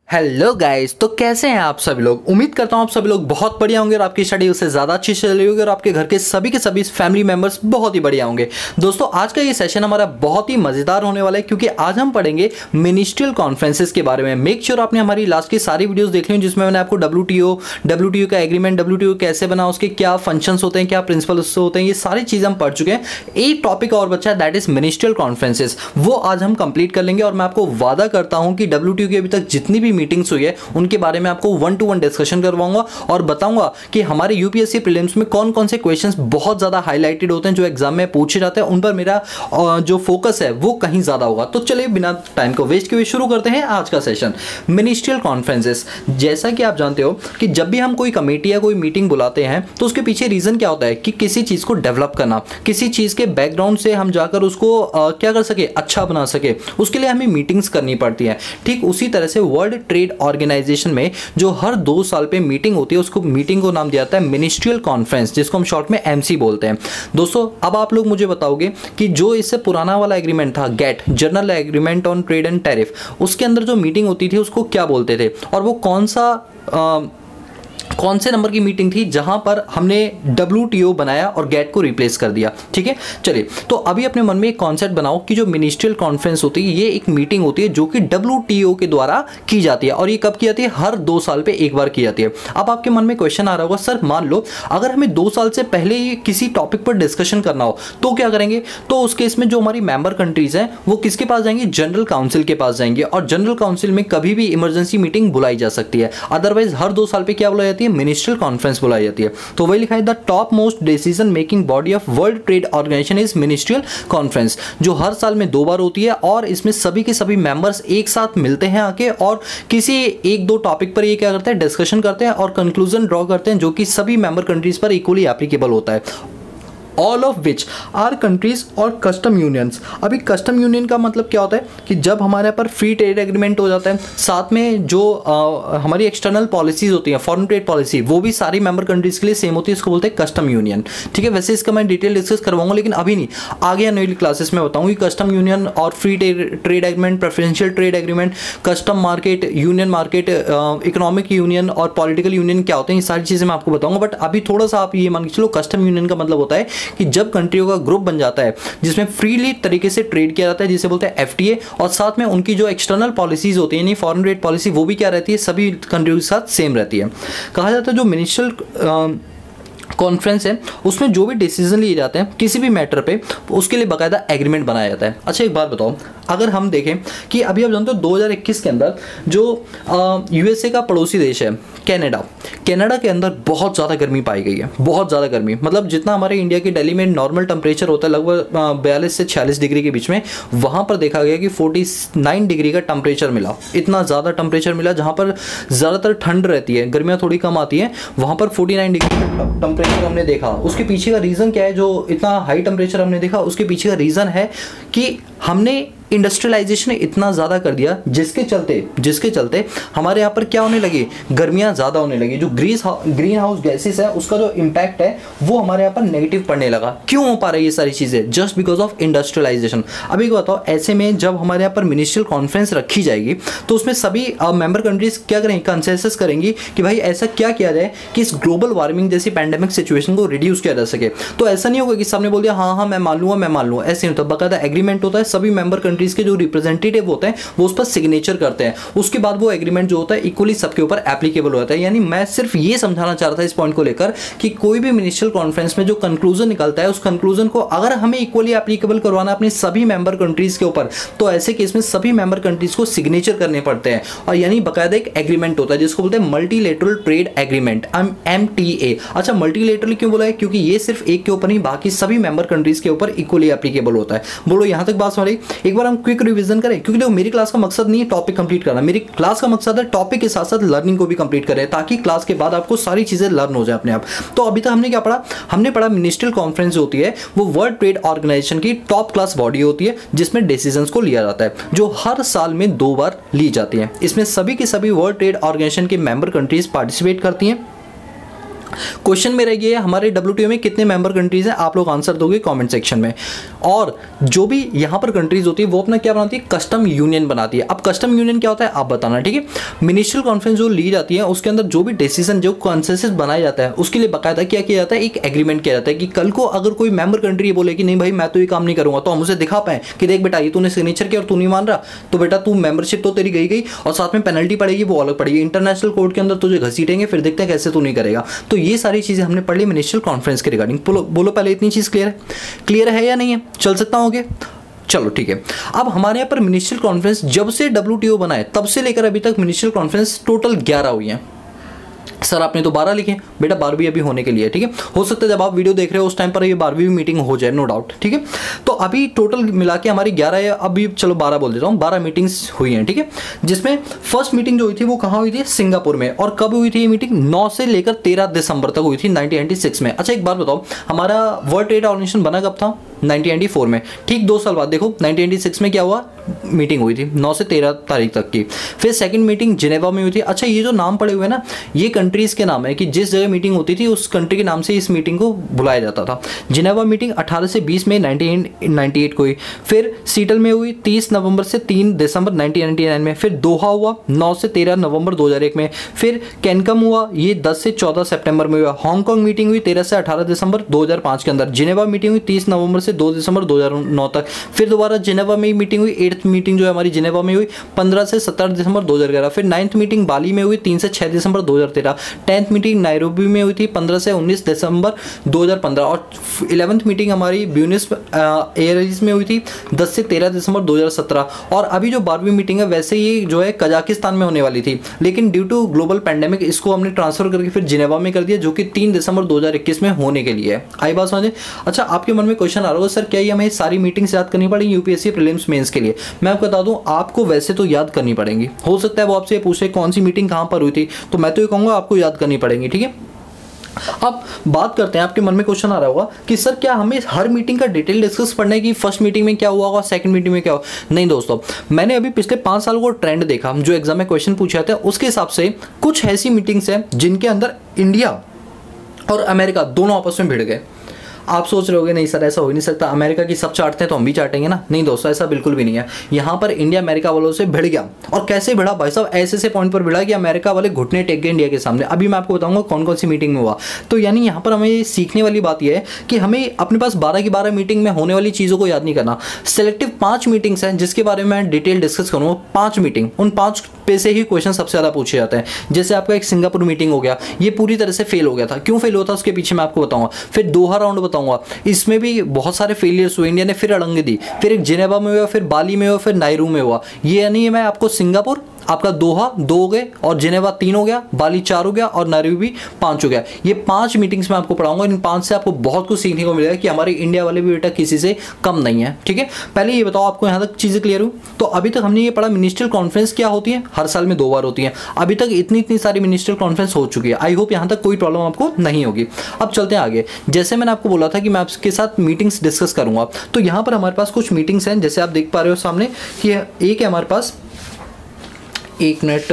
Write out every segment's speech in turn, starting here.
Hello guys, तो कैसे हैं आप सभी लोग। उम्मीद करता हूं आप सभी लोग बहुत बढ़िया होंगे और आपकी स्टडी उससे ज़्यादा अच्छी चल रही होगी और आपके घर के सभी फैमिली मेंबर्स बहुत ही बढ़िया होंगे। दोस्तों, आज का ये सेशन हमारा बहुत ही मज़ेदार होने वाला है क्योंकि आज हम पढ़ेंगे मिनिस्ट्रियल कॉन्फ्रेंसेस के बारे में। मेक श्योर आपने हमारी लास्ट की सारी वीडियोज़ देख ली जिसमें मैंने आपको डब्ल्यूटीओ का एग्रीमेंट, डब्ल्यूटीओ कैसे बना, उसके क्या फंक्शंस होते हैं, क्या प्रिंसिपल्स होते हैं, ये सारी चीज़ें हम पढ़ चुके हैं। एक टॉपिक और बचा है, दैट इज मिनिस्ट्रियल कॉन्फ्रेंसेस। वो आज हम कंप्लीट कर लेंगे और मैं आपको वादा करता हूँ कि डब्ल्यूटीओ की अभी तक जितनी भी मीटिंग्स हुई है उनके बारे में आपको 1-to-1 डिस्कशन करवाऊंगा और बताऊंगा कि हमारे यूपीएससी प्रीलिम्स में कौन कौन से क्वेश्चंस बहुत ज्यादा हाईलाइटेड होते हैं, जो एग्जाम में पूछे जाते हैं, उन पर मेरा जो फोकस है वो कहीं ज्यादा होगा। तो चलिए बिना टाइम को वेस्ट किए शुरू करते हैं आज का सेशन। मिनिस्ट्रियल कॉन्फ्रेंसेस, जैसा कि आप जानते हो कि जब भी हम कोई कमेटी या कोई मीटिंग बुलाते हैं तो उसके पीछे रीजन क्या होता है कि किसी चीज को डेवलप करना, किसी चीज के बैकग्राउंड से हम जाकर उसको क्या कर सके, अच्छा बना सके, उसके लिए हमें मीटिंग्स करनी पड़ती है। ठीक उसी तरह से वर्ल्ड ट्रेड ऑर्गेनाइजेशन में जो हर 2 साल पे मीटिंग होती है, उसको मीटिंग को नाम दिया जाता है मिनिस्ट्रियल कॉन्फ्रेंस, जिसको हम शॉर्ट में एमसी बोलते हैं। दोस्तों, अब आप लोग मुझे बताओगे कि जो इससे पुराना वाला एग्रीमेंट था, GATT, general agreement on trade and tariff, उसके अंदर जो मीटिंग होती थी उसको क्या बोलते थे और वो कौन से नंबर की मीटिंग थी जहां पर हमने डब्ल्यूटीओ बनाया और गेट को रिप्लेस कर दिया। ठीक है, चलिए तो अभी अपने मन में एक कॉन्सेप्ट बनाओ कि जो मिनिस्ट्रियल कॉन्फ्रेंस होती है ये एक मीटिंग होती है जो कि डब्ल्यूटीओ के द्वारा की जाती है और ये कब की जाती है, हर 2 साल पे एक बार की जाती है। अब आपके मन में क्वेश्चन आ रहा होगा, सर मान लो अगर हमें 2 साल से पहले ही किसी टॉपिक पर डिस्कशन करना हो तो क्या करेंगे। तो उस केस में जो हमारी मेंबर कंट्रीज हैं वो किसके पास जाएंगे, जनरल काउंसिल के पास जाएंगे और जनरल काउंसिल में कभी भी इमरजेंसी मीटिंग बुलाई जा सकती है। अदरवाइज हर 2 साल पे क्या बुलाई जाती है, मिनिस्ट्रियल कॉन्फ्रेंस बुलाई जाती है। तो वही लिखा है, the top most decision making body of World Trade Organization is ministerial conference, जो हर साल में 2 बार होती है और इसमें सभी के सभी मेंबर्स एक साथ मिलते हैं आके और किसी 1-2 टॉपिक पर ये क्या करते हैं, डिस्कशन करते हैं और कंक्लूजन ड्रॉ करते हैं जो कि सभी मेंबर कंट्रीज पर इक्वली एप्लीकेबल होता है। All of which are countries और कस्टम यूनियंस। अभी कस्टम यूनियन का मतलब क्या होता है कि जब हमारे यहाँ पर फ्री ट्रेड एग्रीमेंट हो जाता है, साथ में जो हमारी एक्सटर्नल पॉलिसीज होती हैं, फॉरेन ट्रेड पॉलिसी, वो भी सारी मेंबर कंट्रीज के लिए सेम होती है, इसको बोलते हैं कस्टम यूनियन। ठीक है, वैसे इसका मैं डिटेल डिस्कस करवाऊंगा लेकिन अभी नहीं, आगे आने वाली क्लासेस में बताऊंगी कस्टम यूनियन और free trade agreement, preferential trade agreement, custom market, union market, economic union और पॉलिटिकल यूनियन क्या होते हैं, ये सारी चीज़ें मैं आपको बताऊंगा। बट अभी थोड़ा सा आप ये मान के चलो, कस्टम यूनियन का मतलब होता है कि जब कंट्रियों का ग्रुप बन जाता है जिसमें फ्रीली तरीके से ट्रेड किया जाता है, जिसे बोलते हैं एफटीए, और साथ में उनकी जो एक्सटर्नल पॉलिसीज होती है यानी फॉरेन ट्रेड पॉलिसी, वो भी क्या रहती है, सभी कंट्रियों के साथ सेम रहती है। कहा जाता है जो मिनिस्ट्रियल कॉन्फ्रेंस है उसमें जो भी डिसीजन लिए जाते हैं किसी भी मैटर पे, उसके लिए बाकायदा एग्रीमेंट बनाया जाता है। अच्छा, एक बात बताओ, अगर हम देखें कि अभी आप जानते हो 2021 के अंदर जो यूएसए का पड़ोसी देश है कनाडा के अंदर बहुत ज़्यादा गर्मी पाई गई है, बहुत ज़्यादा गर्मी, मतलब जितना हमारे इंडिया की दिल्ली में नॉर्मल टेम्परेचर होता है लगभग 42 से 46 डिग्री के बीच में, वहाँ पर देखा गया कि 49 डिग्री का टेम्परेचर मिला। इतना ज़्यादा टेम्परेचर मिला, जहाँ पर ज़्यादातर ठंड रहती है, गर्मियाँ थोड़ी कम आती हैं, वहाँ पर 49 डिग्री का टेम्परेचर हमने देखा। उसके पीछे का रीज़न क्या है, जो इतना हाई टेम्परेचर हमने देखा, उसके पीछे का रीज़न है कि हमने इंडस्ट्रियलाइजेशन इतना ज़्यादा कर दिया जिसके चलते हमारे यहाँ पर क्या होने लगी, गर्मियाँ ज़्यादा होने लगी। जो ग्रीन हाउस गैसेस है उसका जो इम्पैक्ट है वो हमारे यहाँ पर नेगेटिव पड़ने लगा। क्यों हो पा रही है ये सारी चीज़ें, जस्ट बिकॉज ऑफ इंडस्ट्रियलाइजेशन। अभी को बताओ, ऐसे में जब हमारे यहाँ पर मिनिस्ट्रियल कॉन्फ्रेंस रखी जाएगी तो उसमें सभी मेंबर कंट्रीज क्या करेंगे, कंसेंसस करेंगी कि भाई ऐसा क्या किया जाए कि इस ग्लोबल वार्मिंग जैसी पैंडेमिक सिचुएशन को रिड्यूस किया जा सके। तो ऐसा नहीं होगा कि सबने बोल दिया हाँ मैं मान लूँगा, ऐसे नहीं होता। बाकायदा एग्रीमेंट होता है, सभी मेंबर कंट्रीज के जो रिप्रेजेंटेटिव होते हैं वो उस पर सिग्नेचर करते हैं, उसके बाद वो एग्रीमेंट जो होता है इक्वली सबके ऊपर एप्लीकेबल होता है। यानी मैं सिर्फ ये समझाना चाह रहा था इस पॉइंट को लेकर कि कोई भी मिनिस्ट्रियल कॉन्फ्रेंस में जो कंक्लूजन निकलता है, उस कंक्लूजन को अगर हमें इक्वली एप्लीकेबल करवाना अपने सभी मेंबर कंट्रीज के ऊपर, तो ऐसे केस में सभी मेंबर कंट्रीज को सिग्नेचर करने पड़ते हैं और यानी बाकायदा एक एग्रीमेंट होता है जिसको बोलते हैं मल्टीलेटरल ट्रेड एग्रीमेंट, MTA। अच्छा, मल्टीलेटरल क्यों बोला है, क्योंकि ये सिर्फ एक के ऊपर नहीं बाकी सभी मेंबर कंट्रीज के ऊपर इक्वली एप्लीकेबल होता है। बोलो यहां तक बात समझ। एक बार हम क्विक रिवीजन करें, क्योंकि देखो मेरी क्लास का मकसद नहीं है टॉपिक कंप्लीट करना, मेरी क्लास का मकसद है टॉपिक के साथ साथ लर्निंग को भी कंप्लीट करें ताकि क्लास के बाद आपको सारी चीजें लर्न हो जाए अपने आप। तो अभी तक हमने क्या पढ़ा, हमने पढ़ा मिनिस्ट्रियल कॉन्फ्रेंस होती है वो वर्ल्ड ट्रेड ऑर्गेनाइजेशन की टॉप क्लास बॉडी होती है जिसमें डिसीजंस को लिया जाता है, जो हर साल में 2 बार ली जाती है। इसमें सभी के सभी वर्ल्ड ट्रेड ऑर्गेनाइजेशन के मेंबर कंट्रीज पार्टिसिपेट करती हैं क्वेश्चन मेरा ये है, हमारे WTO में कितने मेंबर कंट्रीज हैं, आप लोग आंसर दोगे कमेंट सेक्शन में। और जो भी यहाँ पर कंट्रीज होती है वो अपना क्या बनाती है, कस्टम यूनियन बनाती है। अब कस्टम यूनियन क्या होता है आप बताना, ठीक है। मिनिस्ट्रियल कॉन्फ्रेंस जो ली जाती है उसके अंदर जो भी डिसीजन, जो कॉन्सेंसस बनाया जाता है उसके लिए बाकायदा क्या किया जाता है, एक एग्रीमेंट किया जाता है कि कल को अगर कोई मेंबर कंट्री बोले कि नहीं भाई मैं तो ये काम नहीं करूंगा, तो हम उसे दिखा पाए कि देख बेटा ये तूने सिग्नेचर किया और तू नहीं मान रहा, तो बेटा तू मेंबरशिप तो तेरी गई और साथ में पेनल्टी पड़ेगी, वो अलग पड़ेगी, इंटरनेशनल कोर्ट के अंदर तुझे घसीटेंगे, फिर देखते हैं कैसे तू नहीं करेगा। तो ये सारी चीजें हमने पढ़ ली मिनिस्ट्रियल कॉन्फ्रेंस के रिगार्डिंग। बोलो पहले इतनी चीज क्लियर है या नहीं है, चल सकता हूँ आगे? चलो ठीक है। अब हमारे यहाँ पर मिनिस्ट्रियल कॉन्फ्रेंस जब से WTO बना है तब से लेकर अभी तक मिनिस्ट्रियल कॉन्फ्रेंस टोटल 11 हुई हैं। सर आपने तो 12 लिखे, बेटा 12वीं अभी होने के लिए, ठीक है। हो सकता है जब आप वीडियो देख रहे हो उस टाइम पर ये 12वीं मीटिंग हो जाए, नो डाउट, ठीक है। तो अभी टोटल मिला के हमारी 11 है, अभी चलो 12 बोल देता हूँ, 12 मीटिंग्स हुई हैं, ठीक है। जिसमें फर्स्ट मीटिंग जो हुई थी वो कहाँ हुई थी, सिंगापुर में। और कब हुई थी ये मीटिंग, 9 से लेकर 13 दिसंबर तक हुई थी 1996 में। अच्छा एक बात बताओ, हमारा वर्ल्ड ट्रेड ऑर्गेनाइजेशन बना कब था, 1994 में, ठीक 2 साल बाद। देखो 1996 में क्या हुआ, मीटिंग हुई थी 9 से 13 तारीख तक की। फिर सेकंड मीटिंग जिनेवा में हुई थी। अच्छा ये जो नाम पड़े हुए हैं ना, ये कंट्रीज के नाम है कि जिस जगह मीटिंग होती थी उस कंट्री के नाम से इस मीटिंग को बुलाया जाता था। जिनेवा मीटिंग 18 से 20 मई 1998 को हुई। फिर सीटल में हुई 30 नवंबर से 3 दिसंबर 1999 में। फिर दोहा हुआ 9 से 13 नवंबर 2001 में। फिर कैनकम हुआ, ये 10 से 14 सितंबर में हुआ। हांगकांग मीटिंग हुई 13 से 18 दिसंबर 2005 के अंदर। जिनेवा मीटिंग हुई 30 नवंबर से 2 दिसंबर 2009 तक। फिर दोबारा जिनेवा में मीटिंग हुई, 8th मीटिंग जो है हमारी जिनेवा में हुई 15 से 17 दिसंबर 2011। फिर 9th मीटिंग बाली में हुई 3 से 6 दिसंबर 2013। 10th मीटिंग नायरोबी में हुई थी 15 से 19 दिसंबर 2015। और 11th मीटिंग हमारी ब्यूनस एयर्स में हुई थी 10 से 13 दिसंबर 2017। और अभी जो 12वीं मीटिंग है वैसे ये जो है कजाकिस्तान में होने वाली थी, लेकिन ड्यू टू ग्लोबल पैंडेमिक इसको हमने ट्रांसफर करके फिर जिनेवा में कर दिया, जो कि 3 दिसंबर 2021 में होने के लिए है। आई बात समझे? अच्छा आपके मन में क्वेश्चन आ रहा होगा सर क्या ये हमें सारी मीटिंग्स याद करनी पड़ेगी यूपीएससी प्रीलिम्स मेंस के लिए? मैं आपको बता दूं आपको वैसे तो याद करनी पड़ेंगी। हो सकता है वो आपसे पूछे कौन सी मीटिंग कहां पर हुई थी, तो मैं तो ये कहूंगा आपको याद करनी पड़ेंगी, ठीक है। अब बात करते हैं, आपके मन में क्वेश्चन आ रहा होगा कि सर क्या हमें हर मीटिंग का डिटेल डिस्कस पढ़ना है कि फर्स्ट मीटिंग में क्या हुआ होगा, सेकंड मीटिंग में क्या हुआ? नहीं दोस्तों, मैंने अभी पिछले 5 साल को ट्रेंड देखा, जो एग्जाम में क्वेश्चन पूछे जाते हैं उसके हिसाब से कुछ ऐसी मीटिंग्स हैं जिनके अंदर इंडिया और अमेरिका दोनों आपस में भिड़ गए। आप सोच रहे होगे नहीं सर ऐसा हो ही नहीं सकता, अमेरिका की सब चाटते हैं तो हम भी चाटेंगे ना। नहीं दोस्तों ऐसा बिल्कुल भी नहीं है। यहाँ पर इंडिया अमेरिका वालों से भिड़ गया, और कैसे भिड़ा भाई साहब, ऐसे पॉइंट पर भिड़ा कि अमेरिका वाले घुटने टेक गए इंडिया के सामने। अभी मैं आपको बताऊंगा कौन कौन सी मीटिंग में हुआ। तो यानी यहाँ पर हमें सीखने वाली बात यह है कि हमें अपने पास 12 की 12 मीटिंग में होने वाली चीज़ों को याद नहीं करना। सिलेक्टिव 5 मीटिंग्स हैं जिसके बारे में मैं डिटेल डिस्कस करूँगा। 5 मीटिंग, उन 5 पे से ही क्वेश्चन सबसे ज़्यादा पूछे जाते हैं। जैसे आपका एक सिंगापुर मीटिंग हो गया, ये पूरी तरह से फेल हो गया था। क्यों फेल हुआ था उसके पीछे मैं आपको बताऊंगा। फिर दोहा राउंड बताऊंगा, इसमें भी बहुत सारे फेलियर्स हुए, इंडिया ने फिर अड़ंगे दी। फिर एक जिनेवा में हुआ, फिर बाली में हुआ, फिर नायरू में हुआ। ये यानी मैं आपको सिंगापुर, आपका दोहा 2 हो गए, और जिनेवा 3 हो गया, बाली 4 हो गया, और नायरू भी 5 हो गया। ये 5 मीटिंग्स में आपको पढ़ाऊंगा। इन 5 से आपको बहुत कुछ सीखने को मिलेगा कि हमारे इंडिया वाले भी बेटा किसी से कम नहीं है, ठीक है। पहले ये बताओ आपको यहाँ तक चीजें क्लियर हुई? तो अभी तक हमने ये पढ़ा मिनिस्ट्रियल कॉन्फ्रेंस क्या होती है, हर साल में 2 बार होती है। अभी तक इतनी सारी मिनिस्ट्रियल कॉन्फ्रेंस हो चुकी है। आई होप यहाँ तक कोई प्रॉब्लम आपको नहीं होगी। अब चलते हैं आगे। जैसे मैंने आपको बोला था कि मैं आपके साथ मीटिंग्स डिस्कस करूंगा, तो यहाँ पर हमारे पास कुछ मीटिंग्स हैं। जैसे आप देख पा रहे हो सामने कि एक है हमारे पास, एक मिनट,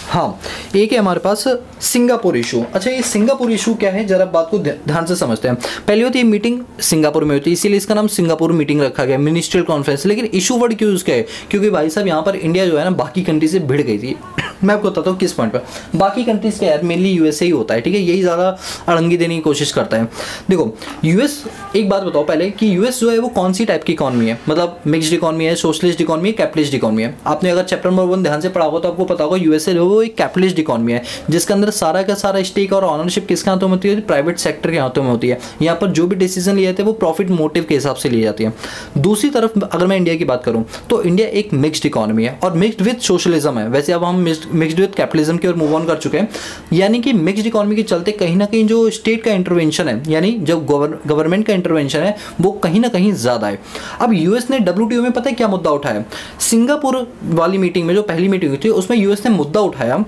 हाँ, एक है हमारे पास सिंगापुर इशू। अच्छा ये सिंगापुर इशू क्या है, जरा बात को ध्यान से समझते हैं। पहली होती है मीटिंग सिंगापुर में होती है, इसीलिए इसका नाम सिंगापुर मीटिंग रखा गया, मिनिस्ट्रियल कॉन्फ्रेंस। लेकिन इशू वर्ड क्यों यूज किया है? क्योंकि भाई साहब यहाँ पर इंडिया जो है ना बाकी कंट्री से भिड़ गई थी। मैं आपको बताता हूँ किस पॉइंट पर। बाकी कंट्रीज का यार मेनली यूएसए ही होता है, ठीक है, यही ज़्यादा अड़ंगी देने की कोशिश करता है। देखो यूएस, एक बात बताओ पहले कि यूएस जो है वो कौन सी टाइप की इकॉनमी है, मतलब मिक्स्ड इकॉनमी है, सोशलिस्ट इकॉनमी है, कैपिटलिस्ट इकॉनमी है। आपने अगर चैप्टर नंबर 1 ध्यान से पढ़ा होगा तो आपको पता होगा यूएसए जो वो एक कैपिटलिस्ट इकॉनमी है, जिसके अंदर सारा का सारा स्टेक और ऑनरशिप किसके हाथों में होती है, प्राइवेट सेक्टर के हाथों में होती है। यहाँ पर जो भी डिसीजन लिए जाते हैं वो प्रॉफिट मोटिव के हिसाब से लिए जाती है। दूसरी तरफ अगर मैं इंडिया की बात करूँ तो इंडिया एक मिक्स्ड इकॉनमी है और मिक्स्ड विद सोशलिज्म है। वैसे अब हम मिक्स्ड विद कैपिटलिज्म की ओर मूव ऑन कर चुके हैं। यानी कि मिक्स्ड इकॉनमी के चलते कहीं ना कहीं जो स्टेट का इंटरवेंशन है, यानी जब गवर्नमेंट का इंटरवेंशन है वो कहीं ना कहीं ज्यादा है। अब यूएस ने डब्ल्यूटीओ में पता है क्या मुद्दा उठाया? सिंगापुर वाली मीटिंग में जो पहली मीटिंग हुई थी उसमें यूएस ने मुद्दा उठाया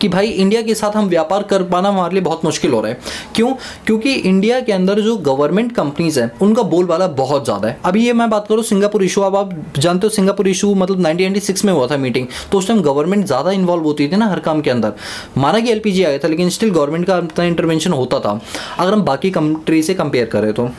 कि भाई इंडिया के साथ हम व्यापार कर पाना हमारे लिए बहुत मुश्किल हो रहा है। क्यों? क्योंकि इंडिया के अंदर जो गवर्नमेंट कंपनीज हैं उनका बोलबाला बहुत ज़्यादा है। अभी ये मैं बात करूँ सिंगापुर इशू, अब आप जानते हो सिंगापुर इशू मतलब 1996 में हुआ था मीटिंग, तो उस टाइम गवर्नमेंट ज़्यादा इन्वॉल्व होती थी ना हर काम के अंदर। माना कि LPG आ गया था लेकिन स्टिल गवर्नमेंट का अपना इंटरवेंशन होता था अगर हम बाकी कंट्री से कंपेयर करें तो।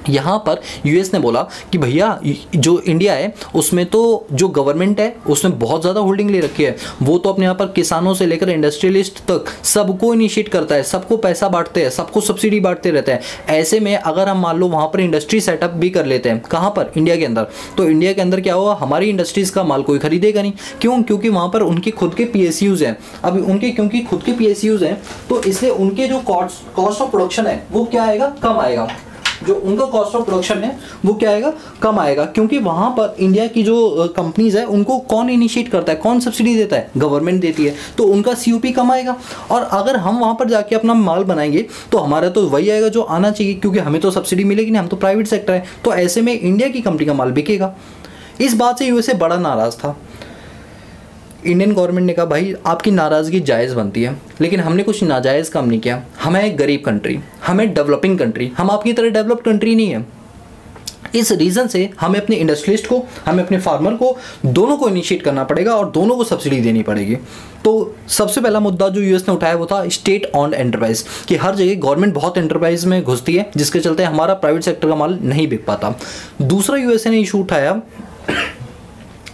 यहाँ पर यूएस ने बोला कि भैया जो इंडिया है उसमें तो जो गवर्नमेंट है उसने बहुत ज़्यादा होल्डिंग ले रखी है, वो तो अपने यहाँ पर किसानों से लेकर इंडस्ट्रियलिस्ट तक सबको इनिशिएट करता है, सबको पैसा बांटते हैं, सबको सब्सिडी बांटते रहते हैं। ऐसे में अगर हम मान लो वहाँ पर इंडस्ट्री सेटअप भी कर लेते हैं, कहाँ पर? इंडिया के अंदर, तो इंडिया के अंदर क्या होगा, हमारी इंडस्ट्रीज़ का माल कोई खरीदेगा नहीं। क्यों? क्योंकि वहाँ पर उनके खुद के PSUs हैं। अब उनके क्योंकि खुद के PSUs हैं तो इसलिए उनके जो कॉस्ट ऑफ प्रोडक्शन है वो क्या आएगा? कम आएगा। जो उनका कॉस्ट ऑफ प्रोडक्शन है वो क्या आएगा? कम आएगा। क्योंकि वहाँ पर इंडिया की जो कंपनीज है उनको कौन इनिशिएट करता है, कौन सब्सिडी देता है? गवर्नमेंट देती है, तो उनका COP कम आएगा। और अगर हम वहाँ पर जाके अपना माल बनाएंगे तो हमारा तो वही आएगा जो आना चाहिए, क्योंकि हमें तो सब्सिडी मिलेगी नहीं, हम तो प्राइवेट सेक्टर है। तो ऐसे में इंडिया की कंपनी का माल बिकेगा। इस बात से USA बड़ा नाराज़ था। इंडियन गवर्नमेंट ने कहा भाई आपकी नाराज़गी जायज़ बनती है, लेकिन हमने कुछ नाजायज़ काम नहीं किया। हमें एक गरीब कंट्री, हमें डेवलपिंग कंट्री, हम आपकी तरह डेवलप्ड कंट्री नहीं है। इस रीज़न से हमें अपने इंडस्ट्रियलिस्ट को, हमें अपने फार्मर को, दोनों को इनिशिएट करना पड़ेगा और दोनों को सब्सिडी देनी पड़ेगी। तो सबसे पहला मुद्दा जो US ने उठाया वो था स्टेट ऑन्ड एंटरप्राइज, कि हर जगह गवर्नमेंट बहुत एंटरप्राइज में घुसती है जिसके चलते हमारा प्राइवेट सेक्टर का माल नहीं बिक पाता। दूसरा USA ने इशू उठाया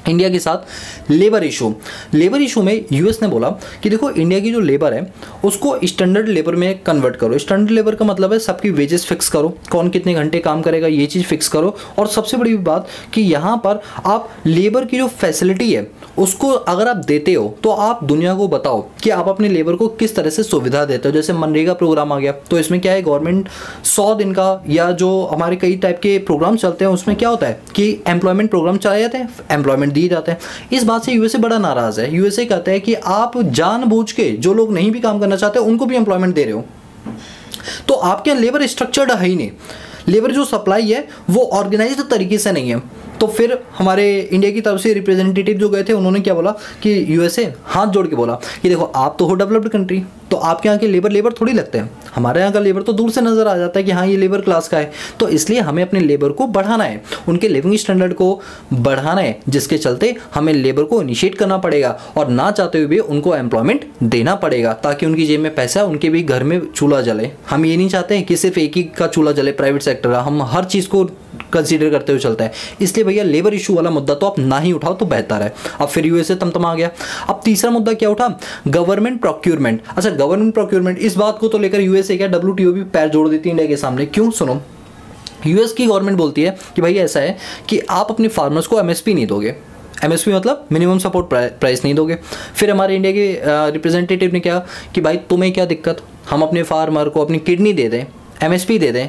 इंडिया के साथ लेबर इशू। लेबर इशू में US ने बोला कि देखो इंडिया की जो लेबर है उसको स्टैंडर्ड लेबर में कन्वर्ट करो। स्टैंडर्ड लेबर का मतलब है सबकी वेजेस फिक्स करो, कौन कितने घंटे काम करेगा ये चीज़ फिक्स करो। और सबसे बड़ी बात कि यहाँ पर आप लेबर की जो फैसिलिटी है उसको अगर आप देते हो तो आप दुनिया को बताओ कि आप अपने लेबर को किस तरह से सुविधा देते हो। जैसे मनरेगा प्रोग्राम आ गया, तो इसमें क्या है, गवर्नमेंट 100 दिन का या जो हमारे कई टाइप के प्रोग्राम चलते हैं उसमें क्या होता है कि एम्प्लॉयमेंट प्रोग्राम चलाए जाते हैं, एम्प्लॉयमेंट दिए जाते हैं। इस बात से USA बड़ा नाराज़ है। USA कहता है कि आप जानबूझ के जो लोग नहीं भी काम करना चाहते उनको भी एम्प्लॉयमेंट दे रहे हो, तो आपके यहाँ लेबर स्ट्रक्चर्ड है ही नहीं। लेबर जो सप्लाई है वो ऑर्गेनाइज्ड तरीके से नहीं है। तो फिर हमारे इंडिया की तरफ से रिप्रेजेंटेटिव जो गए थे उन्होंने क्या बोला कि USA हाथ जोड़ के बोला कि देखो आप तो हो डेवलप्ड कंट्री, तो आपके यहाँ के लेबर थोड़ी लगते हैं, हमारे यहाँ का लेबर तो दूर से नज़र आ जाता है कि हाँ ये लेबर क्लास का है। तो इसलिए हमें अपने लेबर को बढ़ाना है, उनके लिविंग स्टैंडर्ड को बढ़ाना है, जिसके चलते हमें लेबर को इनिशिएट करना पड़ेगा और ना चाहते हुए भी उनको एम्प्लॉयमेंट देना पड़ेगा ताकि उनकी जेब में पैसा है, उनके भी घर में चूल्हा जले। हम ये नहीं चाहते हैं कि सिर्फ एक ही का चूल्हा जले प्राइवेट सेक्टर का, हम हर चीज़ को कंसीडर करते हुए चलता है। इसलिए भैया लेबर इशू वाला मुद्दा तो आप ना ही उठाओ तो बेहतर है। अब फिर USA तमतमा गया। अब तीसरा मुद्दा क्या उठा, गवर्नमेंट प्रोक्योरमेंट। अच्छा गवर्नमेंट प्रोक्योरमेंट, इस बात को तो लेकर USA क्या WTO भी पैर जोड़ देती है इंडिया के सामने। क्यों? सुनो, US की गवर्नमेंट बोलती है कि भाई ऐसा है कि आप अपने फार्मर्स को MSP नहीं दोगे। MSP मतलब मिनिमम सपोर्ट प्राइस नहीं दोगे। फिर हमारे इंडिया के रिप्रेजेंटेटिव ने कहा कि भाई तुम्हें क्या दिक्कत, हम अपने फार्मर को अपनी किडनी दे दें, MSP दे दें,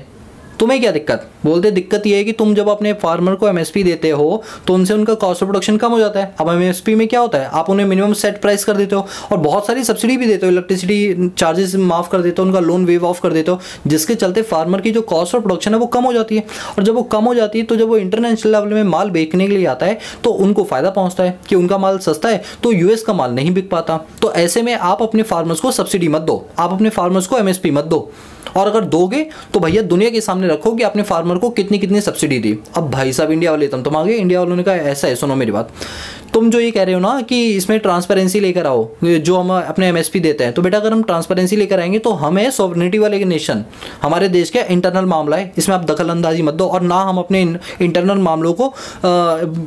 तुम्हें क्या दिक्कत? बोलते दिक्कत ये है कि तुम जब अपने फार्मर को MSP देते हो तो उनसे उनका कॉस्ट ऑफ प्रोडक्शन कम हो जाता है। अब MSP में क्या होता है, आप उन्हें मिनिमम सेट प्राइस कर देते हो और बहुत सारी सब्सिडी भी देते हो, इलेक्ट्रिसिटी चार्जेस माफ़ कर देते हो, उनका लोन वेव ऑफ कर देते हो, जिसके चलते फार्मर की जो कॉस्ट ऑफ प्रोडक्शन है वो कम हो जाती है। और जब वो कम हो जाती है तो जब वो इंटरनेशनल लेवल में माल बेचने के लिए आता है तो उनको फ़ायदा पहुँचता है कि उनका माल सस्ता है तो US का माल नहीं बिक पाता। तो ऐसे में आप अपने फार्मर्स को सब्सिडी मत दो, आप अपने फार्मर्स को MSP मत दो, और अगर दोगे तो भैया दुनिया के सामने रखो कि आपने फार्मर को कितनी कितनी सब्सिडी दी। अब भाई साहब इंडिया वाले तुम आ गए, इंडिया वालों ने कहा ऐसा है, सुनो मेरी बात, तुम जो ये कह रहे हो ना कि इसमें ट्रांसपेरेंसी लेकर आओ जो हम अपने MSP देते हैं, तो बेटा अगर हम ट्रांसपेरेंसी लेकर आएंगे तो हमें सॉवरेनिटी वाले नेशन, हमारे देश का इंटरनल मामला है, इसमें आप दखल अंदाजी मत दो और ना हम अपने इंटरनल मामलों को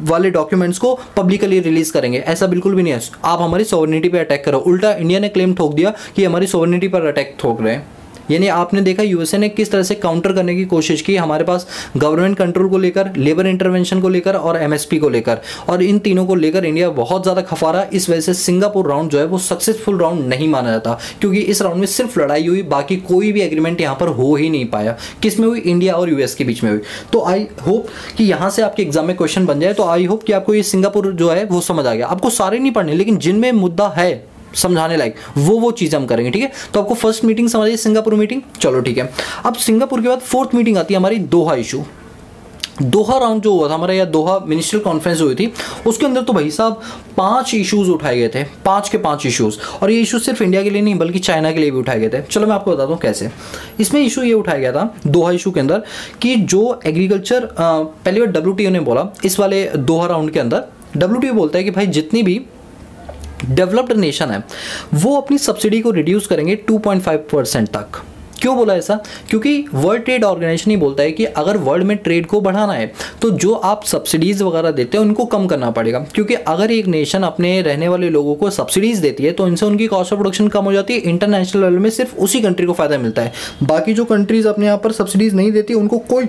वाले डॉक्यूमेंट्स को पब्लिकली रिलीज करेंगे, ऐसा बिल्कुल भी नहीं है। आप हमारी सॉवरेनिटी पर अटैक करो। उल्टा इंडिया ने क्लेम ठोक दिया कि हमारी सॉवरेनिटी पर अटैक ठोक रहे हैं। यानी आपने देखा USA ने किस तरह से काउंटर करने की कोशिश की हमारे पास गवर्नमेंट कंट्रोल को लेकर, लेबर इंटरवेंशन को लेकर और MSP को लेकर, और इन तीनों को लेकर इंडिया बहुत ज़्यादा खफा रहा। इस वजह से सिंगापुर राउंड जो है वो सक्सेसफुल राउंड नहीं माना जाता, क्योंकि इस राउंड में सिर्फ लड़ाई हुई, बाकी कोई भी एग्रीमेंट यहाँ पर हो ही नहीं पाया। किस में हुई? इंडिया और US के बीच में हुई। तो आई होप कि यहाँ से आपके एग्जाम में क्वेश्चन बन जाए। तो आई होप कि आपको ये सिंगापुर जो है वो समझ आ गया। आपको सारे नहीं पढ़ने, लेकिन जिनमें मुद्दा है समझाने लायक वो चीज़ हम करेंगे, ठीक है। तो आपको फर्स्ट मीटिंग समझिए, सिंगापुर मीटिंग, चलो ठीक है। अब सिंगापुर के बाद फोर्थ मीटिंग आती है हमारी दोहा इशू। दोहा राउंड जो हुआ था हमारा, या दोहा मिनिस्ट्रियल कॉन्फ्रेंस हुई थी, उसके अंदर तो भाई साहब 5 इश्यूज़ उठाए गए थे, 5 के 5 इश्यूज़। और ये इशू सिर्फ इंडिया के लिए नहीं बल्कि चाइना के लिए भी उठाए गए थे। चलो मैं आपको बताता हूँ कैसे। इसमें इशू ये उठाया गया था दोहा इशू के अंदर कि जो एग्रीकल्चर, पहली बार WTO ने बोला इस वाले दोहा राउंड के अंदर, WTO बोलता है कि भाई जितनी भी डेवलप्ड नेशन है वो अपनी सब्सिडी को रिड्यूस करेंगे 2.5% तक। क्यों बोला ऐसा? क्योंकि वर्ल्ड ट्रेड ऑर्गेनाइजेशन ही बोलता है कि अगर वर्ल्ड में ट्रेड को बढ़ाना है तो जो आप सब्सिडीज़ वगैरह देते हैं उनको कम करना पड़ेगा। क्योंकि अगर एक नेशन अपने रहने वाले लोगों को सब्सिडीज़ देती है तो इनसे उनकी कॉस्ट ऑफ प्रोडक्शन कम हो जाती है। इंटरनेशनल लेवल में सिर्फ उसी कंट्री को फ़ायदा मिलता है, बाकी जो कंट्रीज़ अपने यहाँ पर सब्सिडीज़ नहीं देती उनको कोई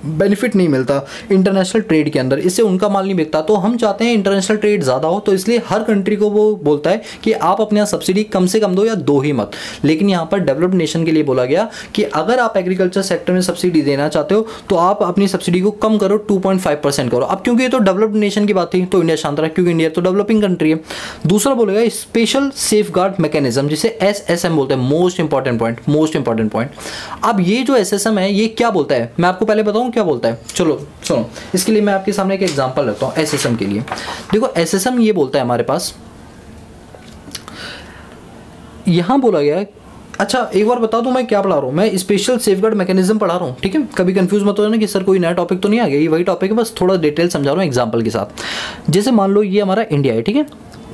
बेनिफिट नहीं मिलता इंटरनेशनल ट्रेड के अंदर, इससे उनका माल नहीं बिकता। तो हम चाहते हैं इंटरनेशनल ट्रेड ज़्यादा हो, तो इसलिए हर कंट्री को वो बोलता है कि आप अपने यहाँ सब्सिडी कम से कम दो या दो ही मत। लेकिन यहाँ पर डेवलप्ड नेशन के लिए बोला गया कि अगर आप एग्रीकल्चर सेक्टर में सब्सिडी देना चाहते हो तो आप अपनी सब्सिडी को कम करो, 2.5% करो। अब क्योंकि ये तो डेवलप्ड नेशन की बात थी तो इंडिया शांत रहा, क्योंकि इंडिया तो डेवलपिंग कंट्री है। दूसरा बोलेगा स्पेशल सेफ गार्ड मैकेनिज्म, जिसे SSM बोलते हैं, मोस्ट इंपॉर्टेंट पॉइंट। अब ये जो SSM है ये क्या बोलता है, मैं आपको पहले बताऊँ क्या बोलता है। चलो सुनो, इसके लिए मैं आपके सामने एक एग्जांपल रखता हूँ SSM के लिए। देखो SSM ये बोलता है हमारे पास, यहां बोला गया, अच्छा एक बार बता दूं मैं क्या पढ़ा रहा हूं, मैं स्पेशल सेफगार्ड मैकेनिज्म पढ़ा रहा हूं, ठीक है। कभी कंफ्यूज मत हो जाना कि सर कोई नया टॉपिक तो नहीं आ गया, ये वही टॉपिक है, बस थोड़ा डिटेल समझा रहा हूं एग्जांपल के साथ। जैसे मान लो ये हमारा इंडिया है, ठीक है,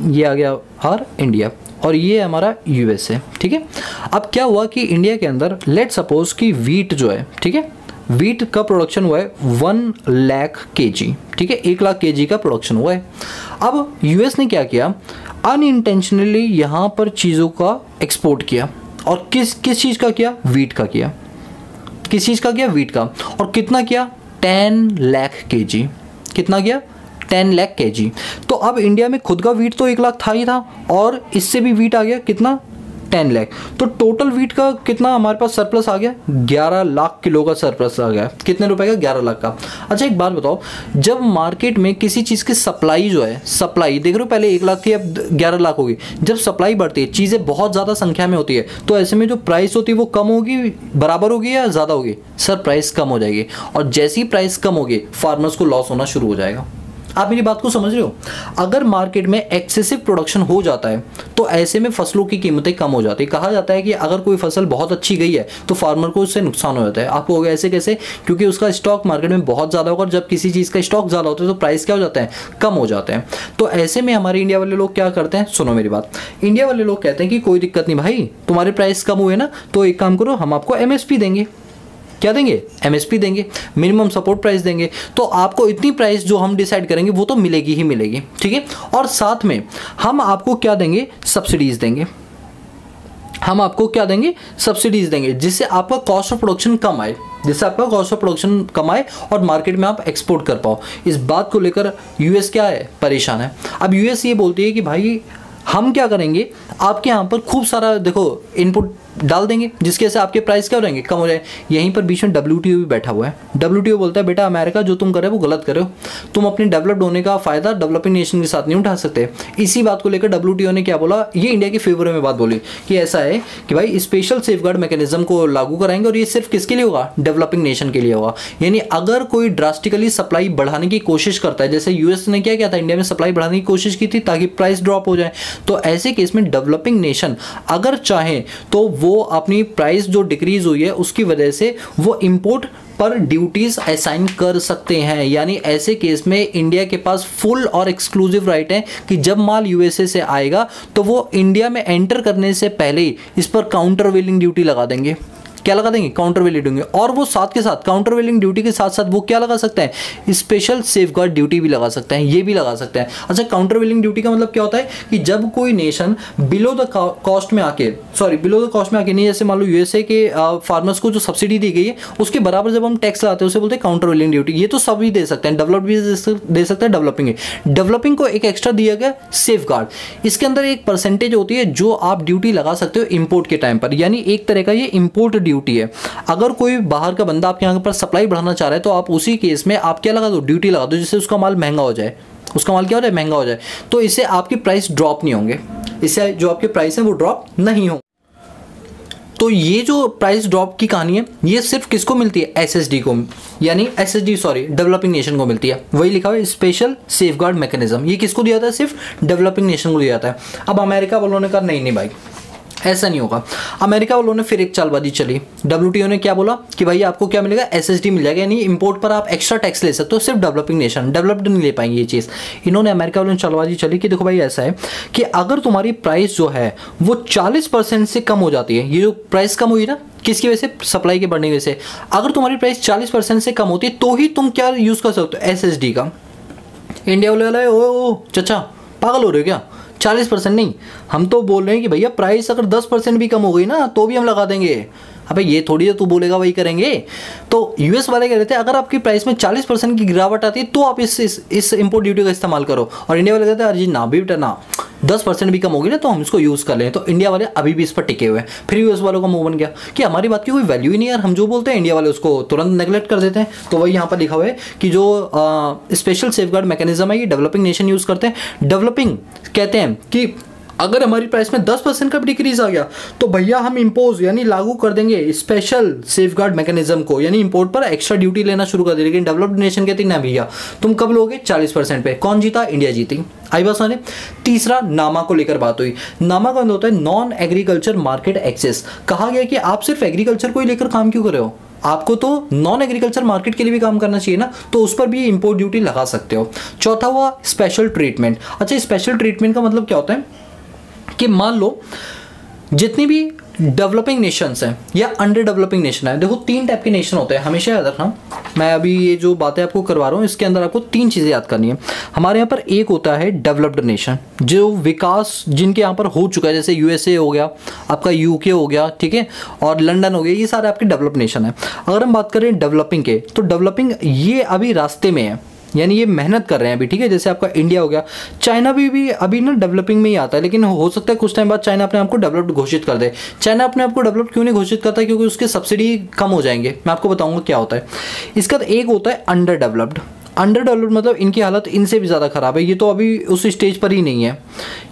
ये आ गया और इंडिया, और ये हमारा US है, ठीक है। अब क्या हुआ कि इंडिया के अंदर लेट सपोज कि वीट जो है, ठीक है, वीट का प्रोडक्शन हुआ है 1 लाख kg, ठीक है, 1 लाख kg का प्रोडक्शन हुआ है। अब US ने क्या किया, अनइंटेंशनली यहाँ पर चीज़ों का एक्सपोर्ट किया, और किस चीज़ का किया, वीट का किया। किस चीज़ का किया, वीट का। और कितना किया, 10 लाख kg। कितना किया, 10 लाख kg। तो अब इंडिया में खुद का वीट तो 1 लाख था ही था, और इससे भी वीट आ गया कितना, 10 लाख। तो टोटल वीट का कितना हमारे पास सरप्लस आ गया, 11 लाख किलो का सरप्लस आ गया। कितने रुपए का, 11 लाख का। अच्छा एक बात बताओ, जब मार्केट में किसी चीज़ की सप्लाई जो है, सप्लाई देख रहे हो, पहले 1 लाख थी अब 11 लाख होगी। जब सप्लाई बढ़ती है, चीज़ें बहुत ज़्यादा संख्या में होती है, तो ऐसे में जो प्राइस होती है वो कम होगी, बराबर होगी या ज़्यादा होगी, सर प्राइस कम हो जाएगी। और जैसी प्राइस कम होगी फार्मर्स को लॉस होना शुरू हो जाएगा। आप मेरी बात को समझ रहे हो? अगर मार्केट में एक्सेसिव प्रोडक्शन हो जाता है तो ऐसे में फसलों की कीमतें कम हो जाती है। कहा जाता है कि अगर कोई फसल बहुत अच्छी गई है तो फार्मर को उससे नुकसान हो जाता है। आपको होगा ऐसे कैसे, क्योंकि उसका स्टॉक मार्केट में बहुत ज़्यादा होगा, और जब किसी चीज़ का स्टॉक ज़्यादा होता है तो प्राइस क्या हो जाता है, कम हो जाते हैं। तो ऐसे में हमारे इंडिया वाले लोग क्या करते हैं, सुनो मेरी बात, इंडिया वाले लोग कहते हैं कि कोई दिक्कत नहीं भाई, तुम्हारे प्राइस कम हुए ना, तो एक काम करो, हम आपको MSP देंगे। क्या देंगे, MSP देंगे, मिनिमम सपोर्ट प्राइस देंगे। तो आपको इतनी प्राइस जो हम डिसाइड करेंगे वो तो मिलेगी ही मिलेगी, ठीक है। और साथ में हम आपको क्या देंगे, सब्सिडीज देंगे। हम आपको क्या देंगे, सब्सिडीज देंगे, जिससे आपका कॉस्ट ऑफ प्रोडक्शन कम आए, जिससे आपका कॉस्ट ऑफ प्रोडक्शन कम आए और मार्केट में आप एक्सपोर्ट कर पाओ। इस बात को लेकर US क्या है, परेशान है। अब US ये बोलती है कि भाई हम क्या करेंगे, आपके यहाँ पर खूब सारा देखो इनपुट डाल देंगे, जिसके वजह से आपके प्राइस क्या हो जाएंगे, कम हो जाए। यहीं पर बीच में WTO भी बैठा हुआ है। WTO बोलता है बेटा अमेरिका जो तुम कर रहे हो वो गलत कर रहे हो, तुम अपने डेवलप्ड होने का फायदा डेवलपिंग नेशन के साथ नहीं उठा सकते। इसी बात को लेकर WTO ने क्या बोला, ये इंडिया के फेवर में बात बोली कि ऐसा है कि भाई स्पेशल सेफगार्ड मैकेनिज्म को लागू कराएंगे, और ये सिर्फ किसके लिए होगा, डेवलपिंग नेशन के लिए होगा। यानी अगर कोई ड्रास्टिकली सप्लाई बढ़ाने की कोशिश करता है, जैसे US ने क्या किया था, इंडिया में सप्लाई बढ़ाने की कोशिश की थी ताकि प्राइस ड्रॉप हो जाए, तो ऐसे केस में डेवलपिंग नेशन अगर चाहे तो वो अपनी प्राइस जो डिक्रीज हुई है उसकी वजह से वो इंपोर्ट पर ड्यूटीज असाइन कर सकते हैं। यानी ऐसे केस में इंडिया के पास फुल और एक्सक्लूसिव राइट है कि जब माल USA से आएगा तो वो इंडिया में एंटर करने से पहले ही इस पर काउंटर वेलिंग ड्यूटी लगा देंगे। क्या लगा देंगे, काउंटर वेलिंग ड्यूटी। और वो साथ के साथ काउंटर वेलिंग ड्यूटी के साथ साथ वो क्या लगा सकते हैं, स्पेशल सेफगार्ड ड्यूटी भी लगा सकते हैं, ये भी लगा सकते हैं। अच्छा काउंटर वेलिंग ड्यूटी का मतलब क्या होता है कि जब कोई नेशन बिलो द कॉस्ट में आके, बिलो द कॉस्ट में आके नहीं, जैसे मान लो USA के फार्मर्स को जो सब्सिडी दी गई है उसके बराबर जब हम टैक्स लगाते हैं उसे बोलते हैं काउंटर वेलिंग ड्यूटी। ये तो सभी दे सकते हैं, डेवलप्ड भी दे सकते हैं, डेवलपिंग को एक एक्स्ट्रा दिया गया सेफगार्ड। इसके अंदर एक परसेंटेज होती है जो आप ड्यूटी लगा सकते हो इंपोर्ट के टाइम पर, यानी एक तरह का ये इंपोर्ट ड्यूटी है। अगर कोई बाहर का बंदा आपके यहाँ पर सप्लाई बढ़ाना चाह रहा है तो आप उसी केस में आप क्या लगा दो, ड्यूटी लगा दो, जिससे उसका माल महंगा हो जाए, उसका माल क्या हो जाए, महंगा हो जाए। तो इससे आपकी प्राइस ड्रॉप नहीं होंगे, इससे जो आपके प्राइस हैं वो ड्रॉप नहीं होंगे। तो ये जो प्राइस ड्रॉप की कहानी है ये सिर्फ किसको मिलती है, एसएसडी को, यानी एसएसडी सॉरी डेवलपिंग नेशन को मिलती है। वही लिखा हुआ है स्पेशल सेफगार्ड मैकेनिज्म, ये किसको दिया जाता है, सिर्फ डेवलपिंग नेशन को दिया जाता है। अब अमेरिका वालों ने कहा नहीं नहीं भाई ऐसा नहीं होगा। अमेरिका वालों ने फिर एक चालबाजी चली, डब्ल्यूटीओ ने क्या बोला कि भाई आपको क्या मिलेगा, एसएसडी मिल जाएगा, यानी इंपोर्ट पर आप एक्स्ट्रा टैक्स ले सकते हो, सिर्फ डेवलपिंग नेशन, डेवलप्ड नहीं ले पाएंगे ये चीज़। इन्होंने अमेरिका वालों ने चालबाजी चली कि देखो भाई ऐसा है कि अगर तुम्हारी प्राइस जो है वो 40% से कम हो जाती है, ये जो प्राइस कम हुई ना किसकी वजह से, सप्लाई के बढ़ने की वजह से, अगर तुम्हारी प्राइस 40% से कम होती है तो ही तुम क्या यूज़ कर सकते हो, एसएसडी का। इंडिया वाले ओ चचा पागल हो रहे हो क्या, 40% नहीं, हम तो बोल रहे हैं कि भैया प्राइस अगर 10% भी कम हो गई ना तो भी हम लगा देंगे। अबे ये थोड़ी है तू बोलेगा वही करेंगे। तो यूएस वाले कह रहे थे अगर आपकी प्राइस में 40% की गिरावट आती है तो आप इस इंपोर्ट ड्यूटी का इस्तेमाल करो, और इंडिया वाले कहते हैं अरे जी ना भी बेटा ना, 10% भी कम होगी ना तो हम इसको यूज़ कर लें। तो इंडिया वाले अभी भी इस पर टिके हुए हैं। फिर यूएस वालों का मुंह बन गया कि हमारी बात की कोई वैल्यू ही नहीं यार, हम जो बोलते हैं इंडिया वाले उसको तुरंत नेगलेक्ट कर देते हैं। तो वही यहाँ पर लिखा हुआ है कि जो स्पेशल सेफगार्ड मैकेनिज्म है ये डेवलपिंग नेशन यूज़ करते हैं। डेवलपिंग कहते हैं कि अगर हमारी प्राइस में 10% का भी डिक्रीज आ गया तो भैया हम इम्पोज यानी लागू कर देंगे स्पेशल सेफगार्ड मैकेनिज्म को, यानी इंपोर्ट पर एक्स्ट्रा ड्यूटी लेना शुरू कर दे। लेकिन डेवलप्ड नेशन कहती ना भैया तुम कब लोगे, 40% पे। कौन जीता, इंडिया जीती। आई बात समझे। तीसरा नामा को लेकर बात हुई। नामा का मतलब होता है नॉन एग्रीकल्चर मार्केट एक्सेस। कहा गया कि आप सिर्फ एग्रीकल्चर को ही लेकर काम क्यों कर रहे हो, आपको तो नॉन एग्रीकल्चर मार्केट के लिए भी काम करना चाहिए ना, तो उस पर भी इंपोर्ट ड्यूटी लगा सकते हो। चौथा हुआ स्पेशल ट्रीटमेंट। अच्छा स्पेशल ट्रीटमेंट का मतलब क्या होता है कि मान लो जितनी भी डेवलपिंग नेशंस हैं या अंडर डेवलपिंग नेशन है, देखो 3 टाइप के नेशन होते हैं, हमेशा याद रखना। मैं अभी ये जो बातें आपको करवा रहा हूँ इसके अंदर आपको 3 चीज़ें याद करनी है। हमारे यहाँ पर एक होता है डेवलप्ड नेशन, जो विकास जिनके यहाँ पर हो चुका है, जैसे यूएसए हो गया, आपका यूके हो गया, ठीक है, और लंदन हो गया, ये सारे आपके डेवलप्ड नेशन है। अगर हम बात करें डेवलपिंग के, तो डेवलपिंग ये अभी रास्ते में है, यानी ये मेहनत कर रहे हैं अभी, ठीक है। जैसे आपका इंडिया हो गया, चाइना भी अभी ना डेवलपिंग में ही आता है, लेकिन हो सकता है कुछ टाइम बाद चाइना अपने आप को डेवलप्ड घोषित कर दे। चाइना अपने आप को डेवलप्ड क्यों नहीं घोषित करता, क्योंकि उसके सब्सिडी कम हो जाएंगे। मैं आपको बताऊंगा क्या होता है। इसका एक होता है अंडर डेवलप्ड। अंडर डेवलप्ड मतलब इनकी हालत इनसे भी ज़्यादा ख़राब है, ये तो अभी उस स्टेज पर ही नहीं है।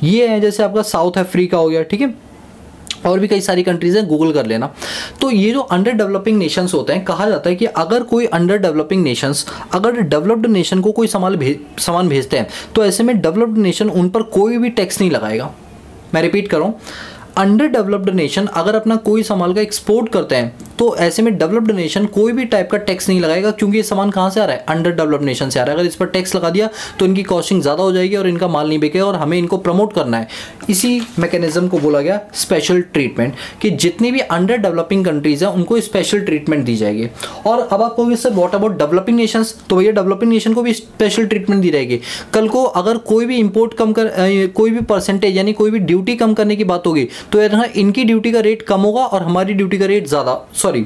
ये है जैसे आपका साउथ अफ्रीका हो गया, ठीक है, और भी कई सारी कंट्रीज हैं, गूगल कर लेना। तो ये जो अंडर डेवलपिंग नेशंस होते हैं, कहा जाता है कि अगर कोई अंडर डेवलपिंग नेशंस अगर डेवलप्ड नेशन को कोई सामान भेजते हैं तो ऐसे में डेवलप्ड नेशन उन पर कोई भी टैक्स नहीं लगाएगा। मैं रिपीट कर रहा हूँ, अंडर डेवलप्ड नेशन अगर अपना कोई सामान का एक्सपोर्ट करते हैं तो ऐसे में डेवलप्ड नेशन कोई भी टाइप का टैक्स नहीं लगाएगा, क्योंकि ये सामान कहाँ से आ रहा है, अंडर डेवलप्ड नेशन से आ रहा है। अगर इस पर टैक्स लगा दिया तो इनकी कॉस्टिंग ज़्यादा हो जाएगी और इनका माल नहीं बिकेगा, और हमें इनको प्रमोट करना है। इसी मैकेनिज्म को बोला गया स्पेशल ट्रीटमेंट, कि जितनी भी अंडर डेवलपिंग कंट्रीज हैं उनको स्पेशल ट्रीटमेंट दी जाएगी। और अब आप कहोगे sir what about developing Nations, तो भैया डेवलपिंग नेशन को भी स्पेशल ट्रीटमेंट दी रहेगी। कल को अगर कोई भी इंपोर्ट कम कर कोई भी परसेंटेज यानी कोई भी ड्यूटी कम करने की बात होगी तो यार इनकी ड्यूटी का रेट कम होगा और हमारी ड्यूटी का रेट ज़्यादा, सॉरी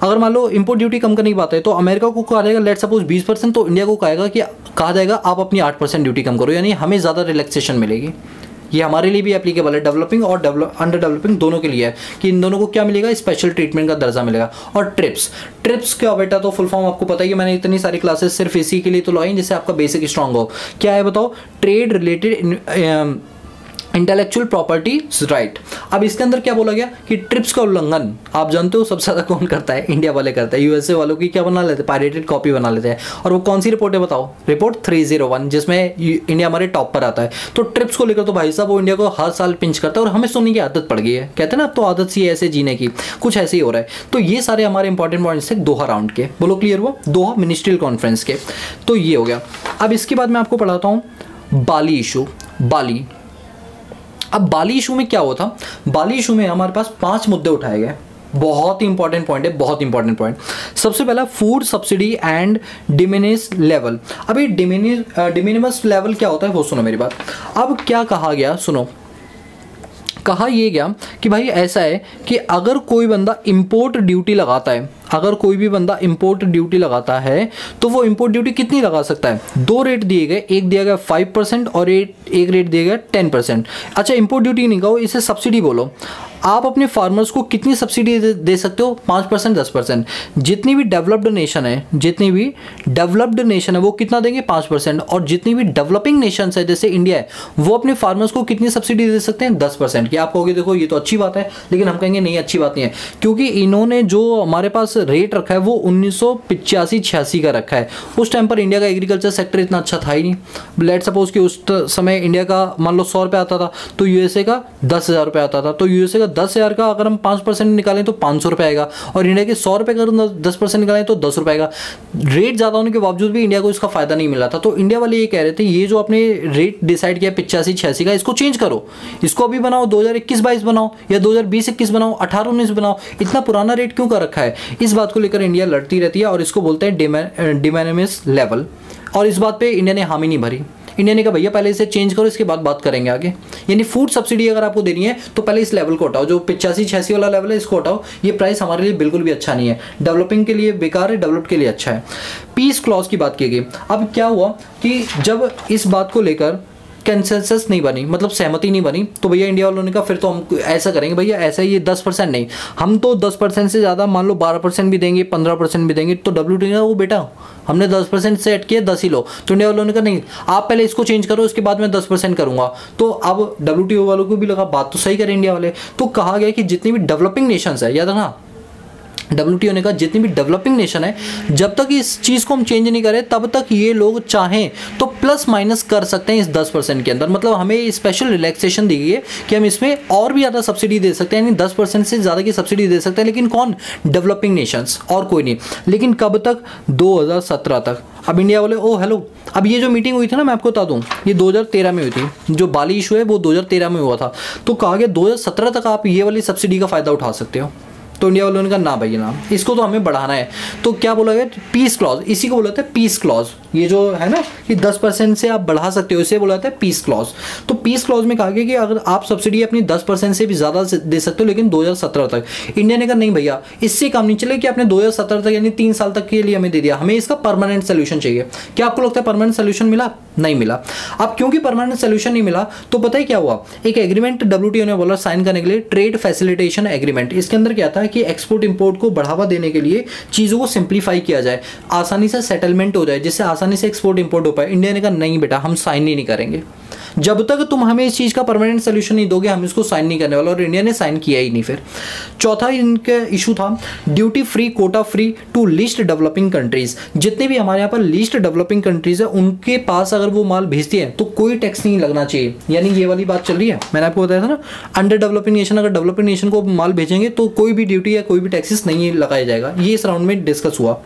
अगर मान लो इंपोर्ट ड्यूटी कम करने की बात है तो अमेरिका को कहा जाएगा लेट सपोज 20%, तो इंडिया को कहा जाएगा आप अपनी 8% ड्यूटी कम करो, यानी हमें ज़्यादा रिलैक्सेशन मिलेगी। ये हमारे लिए भी एप्लीकेबल है, डेवलपिंग और अंडर डेवलपिंग दोनों के लिए है, कि इन दोनों को क्या मिलेगा, स्पेशल ट्रीटमेंट का दर्जा मिलेगा। और ट्रिप्स क्या बेटा, तो फुल फॉर्म आपको पता है कि मैंने इतनी सारी क्लासेस सिर्फ इसी के लिए तो लाई जिससे आपका बेसिक स्ट्रांग हो। क्या है बताओ, trade related intellectual property right. अब इसके अंदर क्या बोला गया कि ट्रिप्स का उल्लंघन आप जानते हो सबसे ज़्यादा कौन करता है, इंडिया वाले करते हैं। यूएसए वालों की क्या बना लेते हैं, पायरेटेड कॉपी बना लेते हैं। और वो कौन सी रिपोर्ट है बताओ, रिपोर्ट 301, जिसमें इंडिया हमारे टॉप पर आता है। तो ट्रिप्स को लेकर तो भाई साहब वो इंडिया को हर साल पिंच करता है और हमें सुनने की आदत पड़ गई है। कहते हैं ना अब तो आदत सी है ऐसे जीने की, कुछ ऐसे ही हो रहा है। तो ये सारे हमारे इंपॉर्टेंट पॉइंट्स थे दोहा राउंड के, बोलो क्लियर हुआ, दोहा मिनिस्ट्रियल कॉन्फ्रेंस के। तो ये हो गया। अब इसके बाद मैं आपको पढ़ाता हूँ बाली इशू। बाली, अब बाली इशू में क्या हुआ था, बाली इशू में हमारे पास 5 मुद्दे उठाए गए। बहुत ही इंपॉर्टेंट पॉइंट है, बहुत इंपॉर्टेंट पॉइंट। सबसे पहला food subsidy and diminish level. अभी डिमिनिमस लेवल क्या होता है वो सुनो मेरी बात। अब क्या कहा गया सुनो, कहा यह गया कि भाई ऐसा है कि अगर कोई बंदा इंपोर्ट ड्यूटी लगाता है, अगर कोई भी बंदा इंपोर्ट ड्यूटी लगाता है तो वो इंपोर्ट ड्यूटी कितनी लगा सकता है। 2 रेट दिए गए, एक दिया गया 5% और एक रेट दिया गया 10%। अच्छा इंपोर्ट ड्यूटी नहीं कहो, इसे सब्सिडी बोलो। आप अपने फार्मर्स को कितनी सब्सिडी दे सकते हो? 5%, 10%। जितनी भी डेवलप्ड नेशन है वो कितना देंगे? 5%। और जितनी भी डेवलपिंग नेशन है जैसे इंडिया है, वो अपने फार्मर्स को कितनी सब्सिडी दे सकते हैं? 10% की। आप कहोगे देखो ये तो अच्छी बात है, लेकिन हम कहेंगे नहीं, अच्छी बात नहीं है, क्योंकि इन्होंने जो हमारे पास रेट रखा है वो 1985-86 का रखा है। उस टाइम पर इंडिया का एग्रीकल्चर सेक्टर इतना अच्छा था ही नहीं। लेट सपोज कि उस समय इंडिया का मान लो 100 रुपये आता था, तो यूएसए का 10,000 रुपये आता था। तो यूएसए का 10,000 का अगर हम 5% निकालें तो 500 रुपये आएगा, और इंडिया के 100 रुपये का 10% निकालें तो 10 रुपये आएगा। रेट ज़्यादा होने के बावजूद भी इंडिया को इसका फायदा नहीं मिला था। तो इंडिया वाले ये कह रहे थे ये जो आपने रेट डिसाइड किया 85-86 का, इसको चेंज करो, इसको अभी बनाओ 2021-22 बनाओ, या 2020-21 बनाओ, 18-19 बनाओ। इतना पुराना रेट क्यों कर रखा है? इस बात को लेकर इंडिया लड़ती रहती है, और इसको बोलते हैं de minimis लेवल। और इस बात पे इंडिया ने हामी नहीं भरी। इंडिया ने कहा भैया पहले इसे चेंज करो, इसके बाद बात करेंगे आगे। यानी फूड सब्सिडी अगर आपको देनी है तो पहले इस लेवल को हटाओ, जो 85-86 वाला लेवल है इसको हटाओ। ये प्राइस हमारे लिए बिल्कुल भी अच्छा नहीं है, डेवलपिंग के लिए बेकार है, डेवलप्ड के लिए अच्छा है। पीस क्लॉज की बात की गई। अब क्या हुआ कि जब इस बात को लेकर कंसेंसस नहीं बनी, मतलब सहमति नहीं बनी, तो भैया इंडिया वालों ने कहा फिर तो हम ऐसा करेंगे भैया, ऐसा ये 10% नहीं, हम तो 10% से ज़्यादा मान लो 12% भी देंगे, 15% भी देंगे। तो WTO ने वो बेटा हमने 10% सेट किया, 10 ही लो। तो इंडिया वालों ने कहा नहीं, आप पहले इसको चेंज करो, उसके बाद मैं 10% करूँगा। तो अब WTO वालों को भी लगा बात तो सही करें इंडिया वाले। तो कहा गया कि जितनी भी डेवलपिंग नेशंस है, याद है ना, WTO ने कहा जितनी भी डेवलपिंग नेशन है, जब तक इस चीज़ को हम चेंज नहीं करें तब तक ये लोग चाहें तो प्लस माइनस कर सकते हैं इस 10% के अंदर। मतलब हमें स्पेशल रिलैक्सेशन दी गई है कि हम इसमें और भी ज़्यादा सब्सिडी दे सकते हैं, यानी 10% से ज़्यादा की सब्सिडी दे सकते हैं। लेकिन कौन? डेवलपिंग नेशंस, और कोई नहीं। लेकिन कब तक? 2017 तक। अब इंडिया वाले ओ हेलो, अब ये जो मीटिंग हुई थी ना, मैं आपको बता दूं, ये 2013 में हुई थी। जो बाली इशू है वो 2013 में हुआ था। तो कहा गया 2017 तक आप ये वाली सब्सिडी का फ़ायदा उठा सकते हो। तो इंडिया वालों ने कहा ना भैया ना, इसको तो हमें बढ़ाना है। तो क्या बोला गया? पीस क्लॉज, इसी को बोला जाता है पीस क्लॉज। ये जो है ना कि 10% से आप बढ़ा सकते हो, इसे बोला जाता है पीस क्लॉज। तो पीस क्लॉज में कहा गया कि अगर आप सब्सिडी अपनी 10% से भी ज़्यादा दे सकते हो, लेकिन 2017 तक। इंडिया ने कहा नहीं भैया, इससे काम नहीं चले कि आपने 2017 तक यानी 3 साल तक के लिए हमें दे दिया, हमें इसका परमानेंट सोल्यूशन चाहिए। क्या आपको लगता है परमानेंट सोल्यूशन मिला? नहीं मिला। अब क्योंकि परमानेंट सोल्यूशन नहीं मिला, तो पता है क्या हुआ? एक एग्रीमेंट WTO ने बोला साइन करने के लिए, ट्रेड फैसिलिटेशन एग्रीमेंट। इसके अंदर क्या था कि एक्सपोर्ट इंपोर्ट को बढ़ावा देने के लिए चीज़ों को सिंप्लीफाई किया जाए, आसानी से सेटलमेंट हो जाए, जिससे आसानी से एक्सपोर्ट इंपोर्ट हो पाए। इंडिया ने कहा नहीं बेटा, हम साइन ही नहीं करेंगे, जब तक तुम हमें इस चीज़ का परमानेंट सोल्यूशन नहीं दोगे हम इसको साइन नहीं करने वाले। और इंडिया ने साइन किया ही नहीं। फिर चौथा इनका इशू था duty free, quota free to least developing countries. जितने भी हमारे यहाँ पर लीस्ट डेवलपिंग कंट्रीज है, उनके पास अगर वो माल भेजती है तो कोई टैक्स नहीं लगना चाहिए। यानी ये वाली बात चल रही है, मैंने आपको बताया था ना, अंडर डेवलपिंग नेशन अगर डेवलपिंग नेशन को माल भेजेंगे तो कोई भी ड्यूटी या कोई भी टैक्सेस नहीं लगाया जाएगा। ये इस राउंड में डिस्कस हुआ।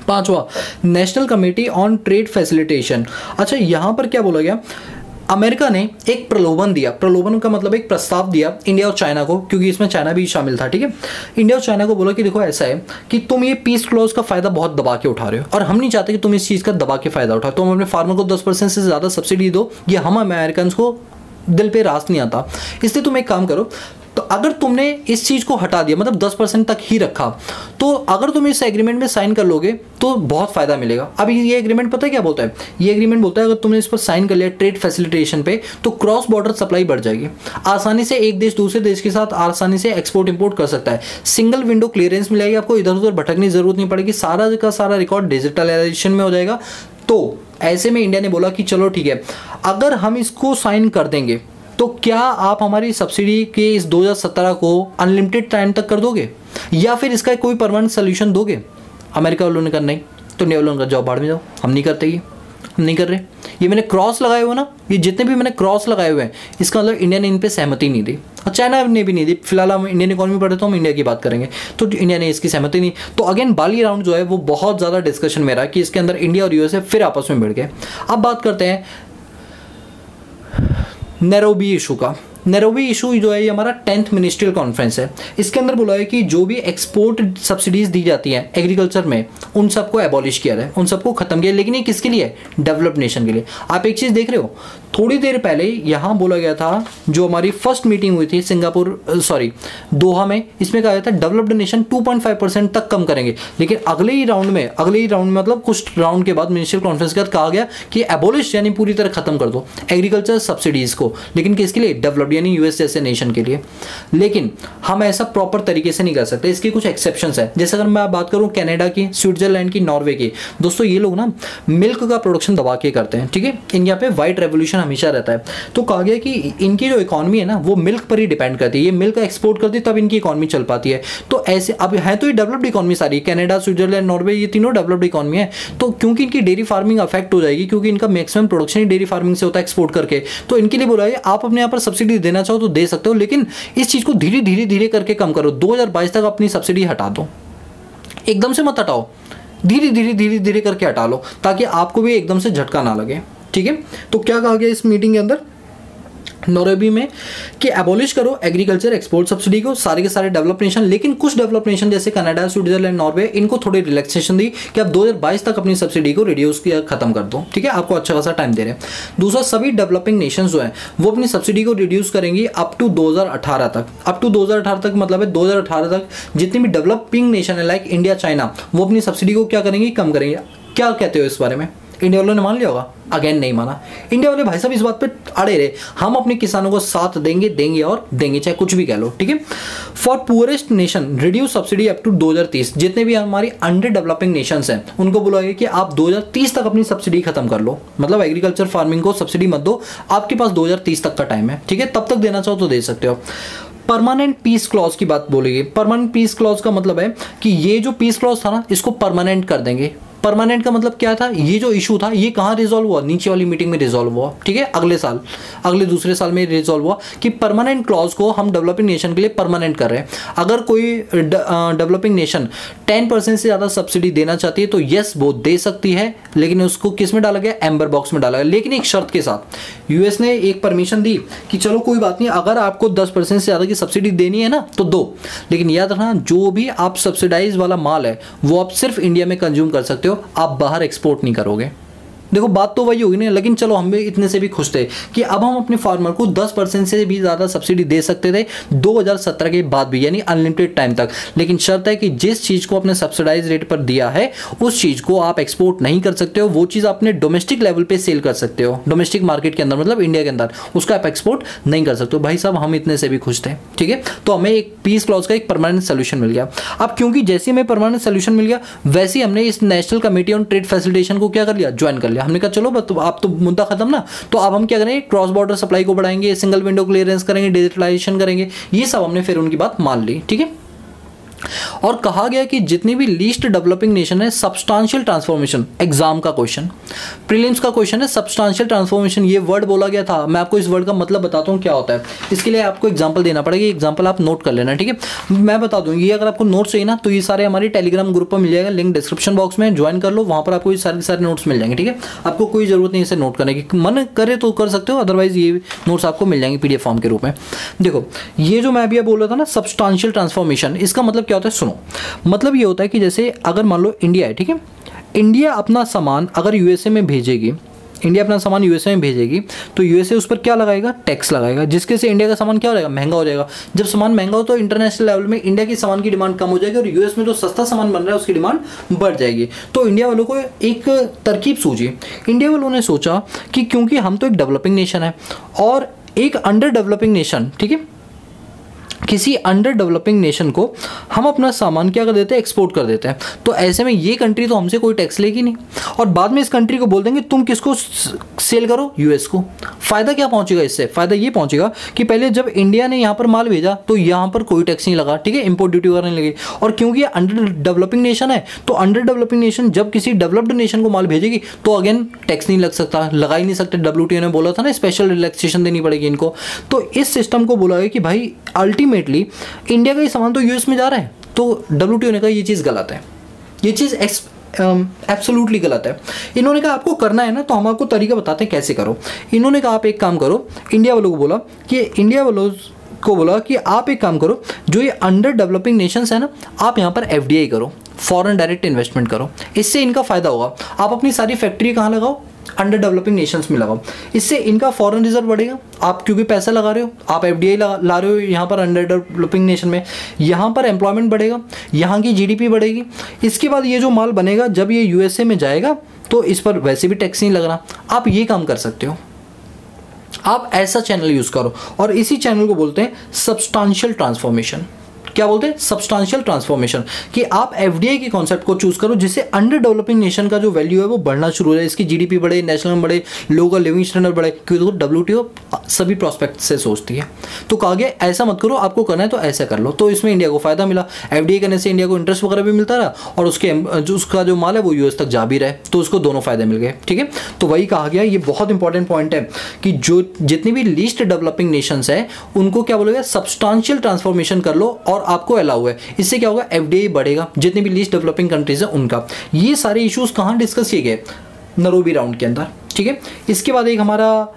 पांचवा, national committee on trade facilitation. अच्छा, यहां पर क्या बोला गया? अमेरिका ने एक प्रलोभन दिया। प्रलोभन का मतलब एक प्रस्ताव दिया इंडिया और चाइना को, क्योंकि इसमें चाइना भी शामिल था। ठीक है, इंडिया और चाइना को बोला कि देखो ऐसा है कि तुम ये पीस क्लॉज का फायदा बहुत दबा के उठा रहे हो, और हम नहीं चाहते कि तुम इस चीज़ का दबा के फायदा उठाओ। तुम अपने फार्मर को 10% से ज़्यादा सब्सिडी दो, ये हम अमेरिकन को दिल पे रास नहीं आता। इसलिए तुम एक काम करो, तो अगर तुमने इस चीज़ को हटा दिया, मतलब 10% तक ही रखा, तो अगर तुम इस एग्रीमेंट में साइन कर लोगे तो बहुत फ़ायदा मिलेगा। अब ये एग्रीमेंट पता है क्या बोलता है? ये एग्रीमेंट बोलता है अगर तुमने इस पर साइन कर लिया ट्रेड फैसिलिटेशन पे, तो क्रॉस बॉर्डर सप्लाई बढ़ जाएगी। आसानी से एक देश दूसरे देश के साथ आसानी से एक्सपोर्ट इंपोर्ट कर सकता है। सिंगल विंडो क्लियरेंस मिलेगी, आपको इधर उधर भटकने की जरूरत नहीं पड़ेगी, सारा का सारा रिकॉर्ड डिजिटलाइजेशन में हो जाएगा। तो ऐसे में इंडिया ने बोला कि चलो ठीक है, अगर हम इसको साइन कर देंगे तो क्या आप हमारी सब्सिडी के इस 2017 को अनलिमिटेड टाइम तक कर दोगे, या फिर इसका कोई परमानेंट सोल्यूशन दोगे? अमेरिका वालों ने कहा नहीं। तो इंडिया वालों ने कहा जाओ बाहर में जाओ, हम नहीं करते, ये हम नहीं कर रहे। ये मैंने क्रॉस लगाए हुए ना, ये जितने भी मैंने क्रॉस लगाए हुए हैं, इसका मतलब इंडिया ने इन पे सहमति नहीं दी, और चाइना ने भी नहीं दी। फिलहाल हम इंडियन इकोनॉमी पढ़े तो हम इंडिया की बात करेंगे, तो इंडिया ने इसकी सहमति नहीं। तो अगेन बाली राउंड जो है वो बहुत ज़्यादा डिस्कशन में रहा कि इसके अंदर इंडिया और यूएसए फिर आपस में भिड़ गए। अब बात करते हैं नैरोबी इशू का। नैरोबी इशू जो है ये हमारा 10th मिनिस्ट्रियल कॉन्फ्रेंस है। इसके अंदर बोला है कि जो भी एक्सपोर्ट सब्सिडीज दी जाती हैं एग्रीकल्चर में, उन सबको एबॉलिश किया जाए, उन सबको खत्म किया। लेकिन ये किसके लिए? डेवलप्ड नेशन के लिए। आप एक चीज़ देख रहे हो, थोड़ी देर पहले यहाँ बोला गया था, जो हमारी फर्स्ट मीटिंग हुई थी दोहा में, इसमें कहा गया था डेवलप्ड नेशन 2.5% तक कम करेंगे। लेकिन अगले ही राउंड में मतलब कुछ राउंड के बाद मिनिस्ट्रियल कॉन्फ्रेंस के बाद कहा गया कि एबॉलिश यानी पूरी तरह खत्म कर दो एग्रीकल्चर सब्सिडीज को। लेकिन किसके लिए? डेवलप्ड। यानी यूएस जैसे नेशन के लिए, लेकिन हम ऐसा प्रॉपर तरीके से नहीं कर सकते, इसके कुछ एक्सेप्शंस है। जैसे अगर मैं बात करूं कनाडा की, स्विट्जरलैंड की, नॉर्वे की, दोस्तों ये लोग ना मिल्क का प्रोडक्शन दबा के करते हैं, ठीक है, इनके यहाँ पे व्हाइट रेवोल्यूशन हमेशा रहता है। तो कहा गया कि इनकी जो इकॉनमी है ना वो मिल्क पर ही डिपेंड करती है, ये मिल्क एक्सपोर्ट करती है तब इनकी इकॉनमी चल पाती है। तो ऐसे अब है तो ये डेवलप्ड इकॉनमी सारी, कनाडा, स्विट्जरलैंड, नॉर्वे, ये तीनों डेवलप्ड इकॉनमी है। तो क्योंकि इनकी डेयरी फार्मिंग अफेक्ट हो जाएगी, क्योंकि इनका मैक्सिमम प्रोडक्शन ही डेयरी फार्मिंग से होता है एक्सपोर्ट करके, तो इनके लिए बोला है आप अपने यहाँ पर सब्सिडी देना चाहो तो दे सकते हो, लेकिन इस चीज़ को धीरे धीरे धीरे करके कम करो। 2022 तक अपनी सब्सिडी हटा दो, एकदम से मत हटाओ, धीरे धीरे धीरे धीरे करके हटा लो, ताकि आपको भी एकदम से झटका ना लगे, ठीक है। तो क्या कहा गया इस मीटिंग के अंदर नैरोबी में कि एबॉलिश करो एग्रीकल्चर एक्सपोर्ट सब्सिडी को, सारे के सारे डेवलप नेशन। लेकिन कुछ डेवलप नेशन जैसे कनाडा, स्विट्जरलैंड, नॉर्वे, इनको थोड़ी रिलैक्सेशन दी कि आप 2022 तक अपनी सब्सिडी को रिड्यूस किया, खत्म कर दो, ठीक है, आपको अच्छा खासा टाइम दे रहे हैं। दूसरा, सभी डेवलपिंग नेशंस जो हैं वो अपनी सब्सिडी को रिड्यूस करेंगी अप टू 2018 तक। अप टू 2018 तक मतलब है 2018 तक जितनी भी डेवलपिंग नेशन है लाइक इंडिया, चाइना, वो अपनी सब्सिडी को क्या करेंगी, कम करेंगे। क्या कहते हो इस बारे में? इंडिया वालों ने मान लिया होगा, अगेन नहीं माना। इंडिया वाले भाई साहब इस बात पे अड़े रहे, हम अपने किसानों को साथ देंगे देंगे और देंगे, चाहे कुछ भी कह लो, ठीक है। For poorest nation reduce subsidy up to 2030। जितने भी हमारी अंडर डेवलपिंग नेशंस हैं उनको बोला गया कि आप 2030 तक अपनी सब्सिडी खत्म कर लो, मतलब एग्रीकल्चर फार्मिंग को सब्सिडी मत दो, आपके पास 2030 तक का टाइम है, ठीक है, तब तक देना चाहो तो दे सकते हो। परमानेंट पीस क्लॉज की बात बोलेगी। परमानेंट पीस क्लॉज का मतलब है कि ये जो पीस क्लॉज था ना इसको परमानेंट कर देंगे। परमानेंट का मतलब क्या था, ये जो इशू था ये कहाँ रिजॉल्व हुआ, नीचे वाली मीटिंग में रिजॉल्व हुआ, ठीक है, अगले साल, अगले दूसरे साल में रिजॉल्व हुआ कि परमानेंट क्लॉज को हम डेवलपिंग नेशन के लिए परमानेंट कर रहे हैं। अगर कोई डेवलपिंग नेशन 10% से ज़्यादा सब्सिडी देना चाहती है तो यस वो दे सकती है, लेकिन उसको किस में डाला गया, एम्बर बॉक्स में डाला गया, लेकिन एक शर्त के साथ। यूएस ने एक परमिशन दी कि चलो कोई बात नहीं, अगर आपको 10% से ज़्यादा की सब्सिडी देनी है ना तो दो, लेकिन याद रखना जो भी आप सब्सिडाइज वाला माल है वो आप सिर्फ इंडिया में कंज्यूम कर सकते हो, आप बाहर एक्सपोर्ट नहीं करोगे। देखो बात तो वही होगी ना, लेकिन चलो हम भी इतने से भी खुश थे कि अब हम अपने फार्मर को 10% से भी ज़्यादा सब्सिडी दे सकते थे 2017 के बाद भी, यानी अनलिमिटेड टाइम तक। लेकिन शर्त है कि जिस चीज़ को अपने सब्सिडाइज रेट पर दिया है उस चीज़ को आप एक्सपोर्ट नहीं कर सकते हो, वो चीज़ अपने डोमेस्टिक लेवल पे सेल कर सकते हो, डोमेस्टिक मार्केट के अंदर, मतलब इंडिया के अंदर, उसका आप एक्सपोर्ट नहीं कर सकते हो। भाई साहब हम इतने से भी खुश थे, ठीक है। तो हमें एक पीस क्लॉज का एक परमानेंट सोल्यूशन मिल गया। अब क्योंकि जैसे हमें परमानेंट सोल्यूशन मिल गया वैसे ही हमने इस national committee on trade facilitation को क्या कर लिया, ज्वाइन कर लिया। हमने कहा चलो तो आप तो मुद्दा खत्म ना, तो अब हम क्या करेंगे, क्रॉस बॉर्डर सप्लाई को बढ़ाएंगे, सिंगल विंडो क्लियरेंस करेंगे, डिजिटलाइजेशन करेंगे, ये सब हमने फिर उनकी बात मान ली, ठीक है। और कहा गया कि जितनी भी लीस्ट डेवलपिंग नेशन है सब्सटेंशियल ट्रांसफॉर्मेशन, एग्जाम का क्वेश्चन, प्रीलिम्स का क्वेश्चन है, सब्सटेंशियल ट्रांसफॉर्मेशन, ये वर्ड बोला गया था। मैं आपको इस वर्ड का मतलब बताता हूँ क्या होता है। इसके लिए आपको एग्जांपल देना पड़ेगा, एग्जांपल आप नोट कर लेना, ठीक है। मैं बता दूँ, ये अगर आपको नोट्स चाहिए ना तो ये सारे हमारे टेलीग्राम ग्रुप पर मिल जाएगा, लिंक डिस्क्रिप्शन बॉक्स में, ज्वाइन कर लो, वहाँ पर आपको ये सारे नोट्स मिल जाएंगे, ठीक है। आपको कोई जरूरत नहीं इसे नोट करने की, मन करे तो कर सकते हो, अदरवाइज ये नोट्स आपको मिल जाएंगे PDF फॉर्म के रूप में। देखो ये जो मैं अभी बोल रहा था ना सब्सटेंशियल ट्रांसफॉर्मेशन, इसका मतलब क्या होता है, सुनो। मतलब ये होता है कि जैसे अगर मान लो इंडिया है, ठीक है, इंडिया अपना सामान अगर यूएसए में भेजेगी, इंडिया अपना सामान यूएसए में भेजेगी तो यूएसए उस पर क्या लगाएगा, टैक्स लगाएगा, जिसके से इंडिया का सामान क्या हो जाएगा, महंगा हो जाएगा। जब सामान महंगा हो तो इंटरनेशनल लेवल में इंडिया की सामान की डिमांड कम हो जाएगी और यूएस में जो सस्ता सामान बन रहा है उसकी डिमांड बढ़ जाएगी। तो इंडिया वालों को एक तरकीब सूझी। इंडिया वालों ने सोचा कि क्योंकि हम तो एक डेवलपिंग नेशन है और एक अंडर डेवलपिंग नेशन, ठीक है, किसी अंडर डेवलपिंग नेशन को हम अपना सामान क्या कर देते हैं, एक्सपोर्ट कर देते हैं। तो ऐसे में ये कंट्री तो हमसे कोई टैक्स लेगी नहीं और बाद में इस कंट्री को बोल देंगे तुम किसको सेल करो, यूएस को। फ़ायदा क्या पहुंचेगा इससे, फ़ायदा ये पहुंचेगा कि पहले जब इंडिया ने यहाँ पर माल भेजा तो यहाँ पर कोई टैक्स नहीं लगा, ठीक है, इंपोर्ट ड्यूटी वगैरह नहीं लगी। और क्योंकि ये अंडर डेवलपिंग नेशन है तो अंडर डेवलपिंग नेशन जब किसी डेवलप्ड नेशन को माल भेजेगी तो अगेन टैक्स नहीं लग सकता, लगा ही नहीं सकते। WTO ने बोला था ना स्पेशल रिलैक्सेशन देनी पड़ेगी इनको। तो इस सिस्टम को बोला है कि भाई अल्टीमेटली इंडिया का ही सामान तो यूएस में जा रहा है, तो WTO ने कहा ये चीज़ गलत है, ये चीज़ एब्सोल्युटली गलत है। इन्होंने कहा आपको करना है ना तो हम आपको तरीका बताते हैं कैसे करो। इन्होंने कहा आप एक काम करो, इंडिया वालों को बोला कि आप एक काम करो, जो ये अंडर डेवलपिंग नेशंस है ना आप यहाँ पर FDI करो, फॉरेन डायरेक्ट इन्वेस्टमेंट करो। इससे इनका फ़ायदा होगा, आप अपनी सारी फैक्ट्री कहाँ लगाओ, अंडर डेवलपिंग नेशंस में लगाओ। इससे इनका फॉरेन रिजर्व बढ़ेगा, आप क्योंकि पैसा लगा रहे हो, आप FDI ला रहे हो यहाँ पर अंडर डेवलपिंग नेशन में, यहाँ पर एम्प्लॉयमेंट बढ़ेगा, यहाँ की GDP बढ़ेगी। इसके बाद ये जो माल बनेगा जब ये USA में जाएगा तो इस पर वैसे भी टैक्स नहीं लगना। आप ये काम कर सकते हो, आप ऐसा चैनल यूज करो और इसी चैनल को बोलते हैं सब्सटेंशियल ट्रांसफॉर्मेशन। क्या बोलते हैं? Substantial transformation. कि आप एफडीआई के कॉन्सेप्ट को चूज करो जिससे अंडर डेवलपिंग नेशन का जो वैल्यू है वो बढ़ना शुरू हो जाए, इसकी जीडीपी बढ़े, नेशनल बढ़े, लोगों का लिविंग स्टैंडर्ड बढ़े, क्योंकि डब्ल्यूटीओ सभी प्रोस्पेक्ट से सोचती है। तो कहा गया ऐसा मत करो, आपको करना है तो ऐसा कर लो। तो इसमें इंडिया को फायदा मिला, एफडीआई करने से इंडिया को इंटरेस्ट वगैरह भी मिलता रहा और उसका जो माल है वो यूएस तक जा भी रहे, तो उसको दोनों फायदे मिल गए। ठीक है, तो वही कहा गया, ये बहुत इंपॉर्टेंट पॉइंट है कि जो जितनी भी लीस्ट डेवलपिंग नेशंस है उनको क्या बोलेगा, सब्सटेंशियल ट्रांसफॉर्मेशन कर लो और आपको अलाउ है। इससे क्या होगा, एफडीआई बढ़ेगा, जितने भी लीस्ट डेवलपिंग कंट्रीज है उनका। ये सारे इश्यूज कहां डिस्कस किए गए? नैरोबी राउंड के अंदर। ठीक है, इसके बाद एक हमारा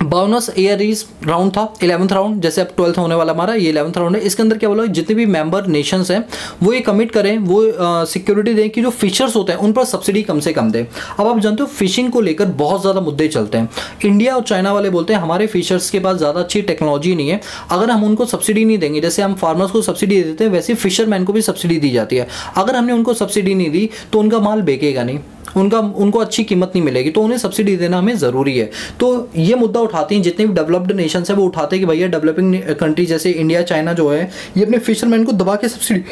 बोनस एयरीज राउंड था, 11th राउंड, जैसे अब 12th होने वाला हमारा, ये 11th राउंड है। इसके अंदर क्या बोला, जितने भी मेंबर नेशंस हैं वो ये कमिट करें, वो सिक्योरिटी दें कि जो फिशर्स होते हैं उन पर सब्सिडी कम से कम दें। अब आप जानते हो फिशिंग को लेकर बहुत ज़्यादा मुद्दे चलते हैं। इंडिया और चाइना वाले बोलते हैं हमारे फिशर्स के पास ज़्यादा अच्छी टेक्नोलॉजी नहीं है, अगर हम उनको सब्सिडी नहीं देंगे, जैसे हम फार्मर्स को सब्सिडी देते हैं वैसे फिशरमैन को भी सब्सिडी दी जाती है, अगर हमने उनको सब्सिडी नहीं दी तो उनका माल बेचेगा नहीं, उनको अच्छी कीमत नहीं मिलेगी, तो उन्हें सब्सिडी देना हमें ज़रूरी है। तो ये मुद्दा उठाते हैं जितने भी डेवलप्ड नेशंस है, वो उठाते हैं कि भैया डेवलपिंग कंट्री जैसे इंडिया चाइना जो है ये अपने फिशरमैन को दबा के सब्सिडी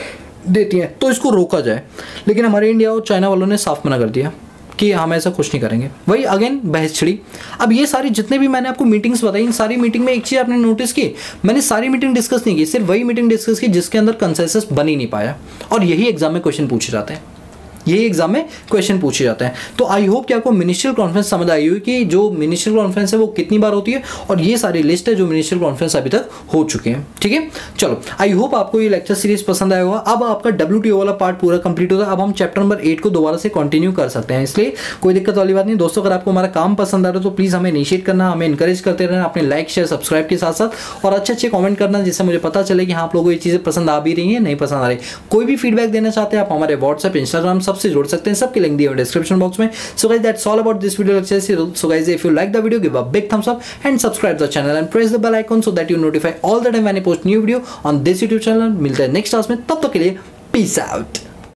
देती हैं, तो इसको रोका जाए। लेकिन हमारे इंडिया और चाइना वालों ने साफ मना कर दिया कि हम ऐसा कुछ नहीं करेंगे। वही अगेन बहस छिड़ी। अब ये सारी जितने भी मैंने आपको मीटिंग्स बताई, इन सारी मीटिंग में एक चीज़ आपने नोटिस की, मैंने सारी मीटिंग डिस्कस नहीं की, सिर्फ वही मीटिंग डिस्कस की जिसके अंदर कंसेंसस बन ही नहीं पाया, और यही एग्जाम में क्वेश्चन पूछे जाते हैं, यही एग्जाम में क्वेश्चन पूछे जाते हैं। तो आई होप कि आपको मिनिस्ट्रियल कॉन्फ्रेंस समझ आई हुई कि जो मिनिस्ट्रियल कॉन्फ्रेंस है वो कितनी बार होती है, और ये सारी लिस्ट है जो मिनिस्ट्रियल कॉन्फ्रेंस अभी तक हो चुके हैं। ठीक है, चलो आई होप आपको ये लेक्चर सीरीज पसंद आया होगा। अब आपका WTO वाला पार्ट पूरा कंप्लीट होगा, अब हम चैप्टर नंबर 8 को दोबारा से कंटिन्यू कर सकते हैं, इसलिए कोई दिक्कत वाली बात नहीं। दोस्तों अगर आपको हमारा काम पसंद आ रहा है तो प्लीज़ हमें इनिशिएट करना, हमें इंकरेज करते रहना, अपने लाइक शेयर सब्सक्राइब के साथ साथ, और अच्छे कॉमेंट करना जिससे मुझे पता चले कि हाँ आप लोगों को ये चीज़ें पसंद आ भी रही हैं, नहीं पसंद आ रही। कोई भी फीडबैक देना चाहते हैं आप हमारे व्हाट्सएप, इंस्टाग्राम सबसे जुड़ सकते हैं, सबके लिंक दिए हुए डिस्क्रिप्शन बॉक्स में। So guys that's all about this video lecture. So guys if you like the video give a big thumbs up and subscribe the channel and press the bell icon so that you notify all the time when I post new video on this YouTube channel। मिलते हैं next class में, तब तक के लिए peace out.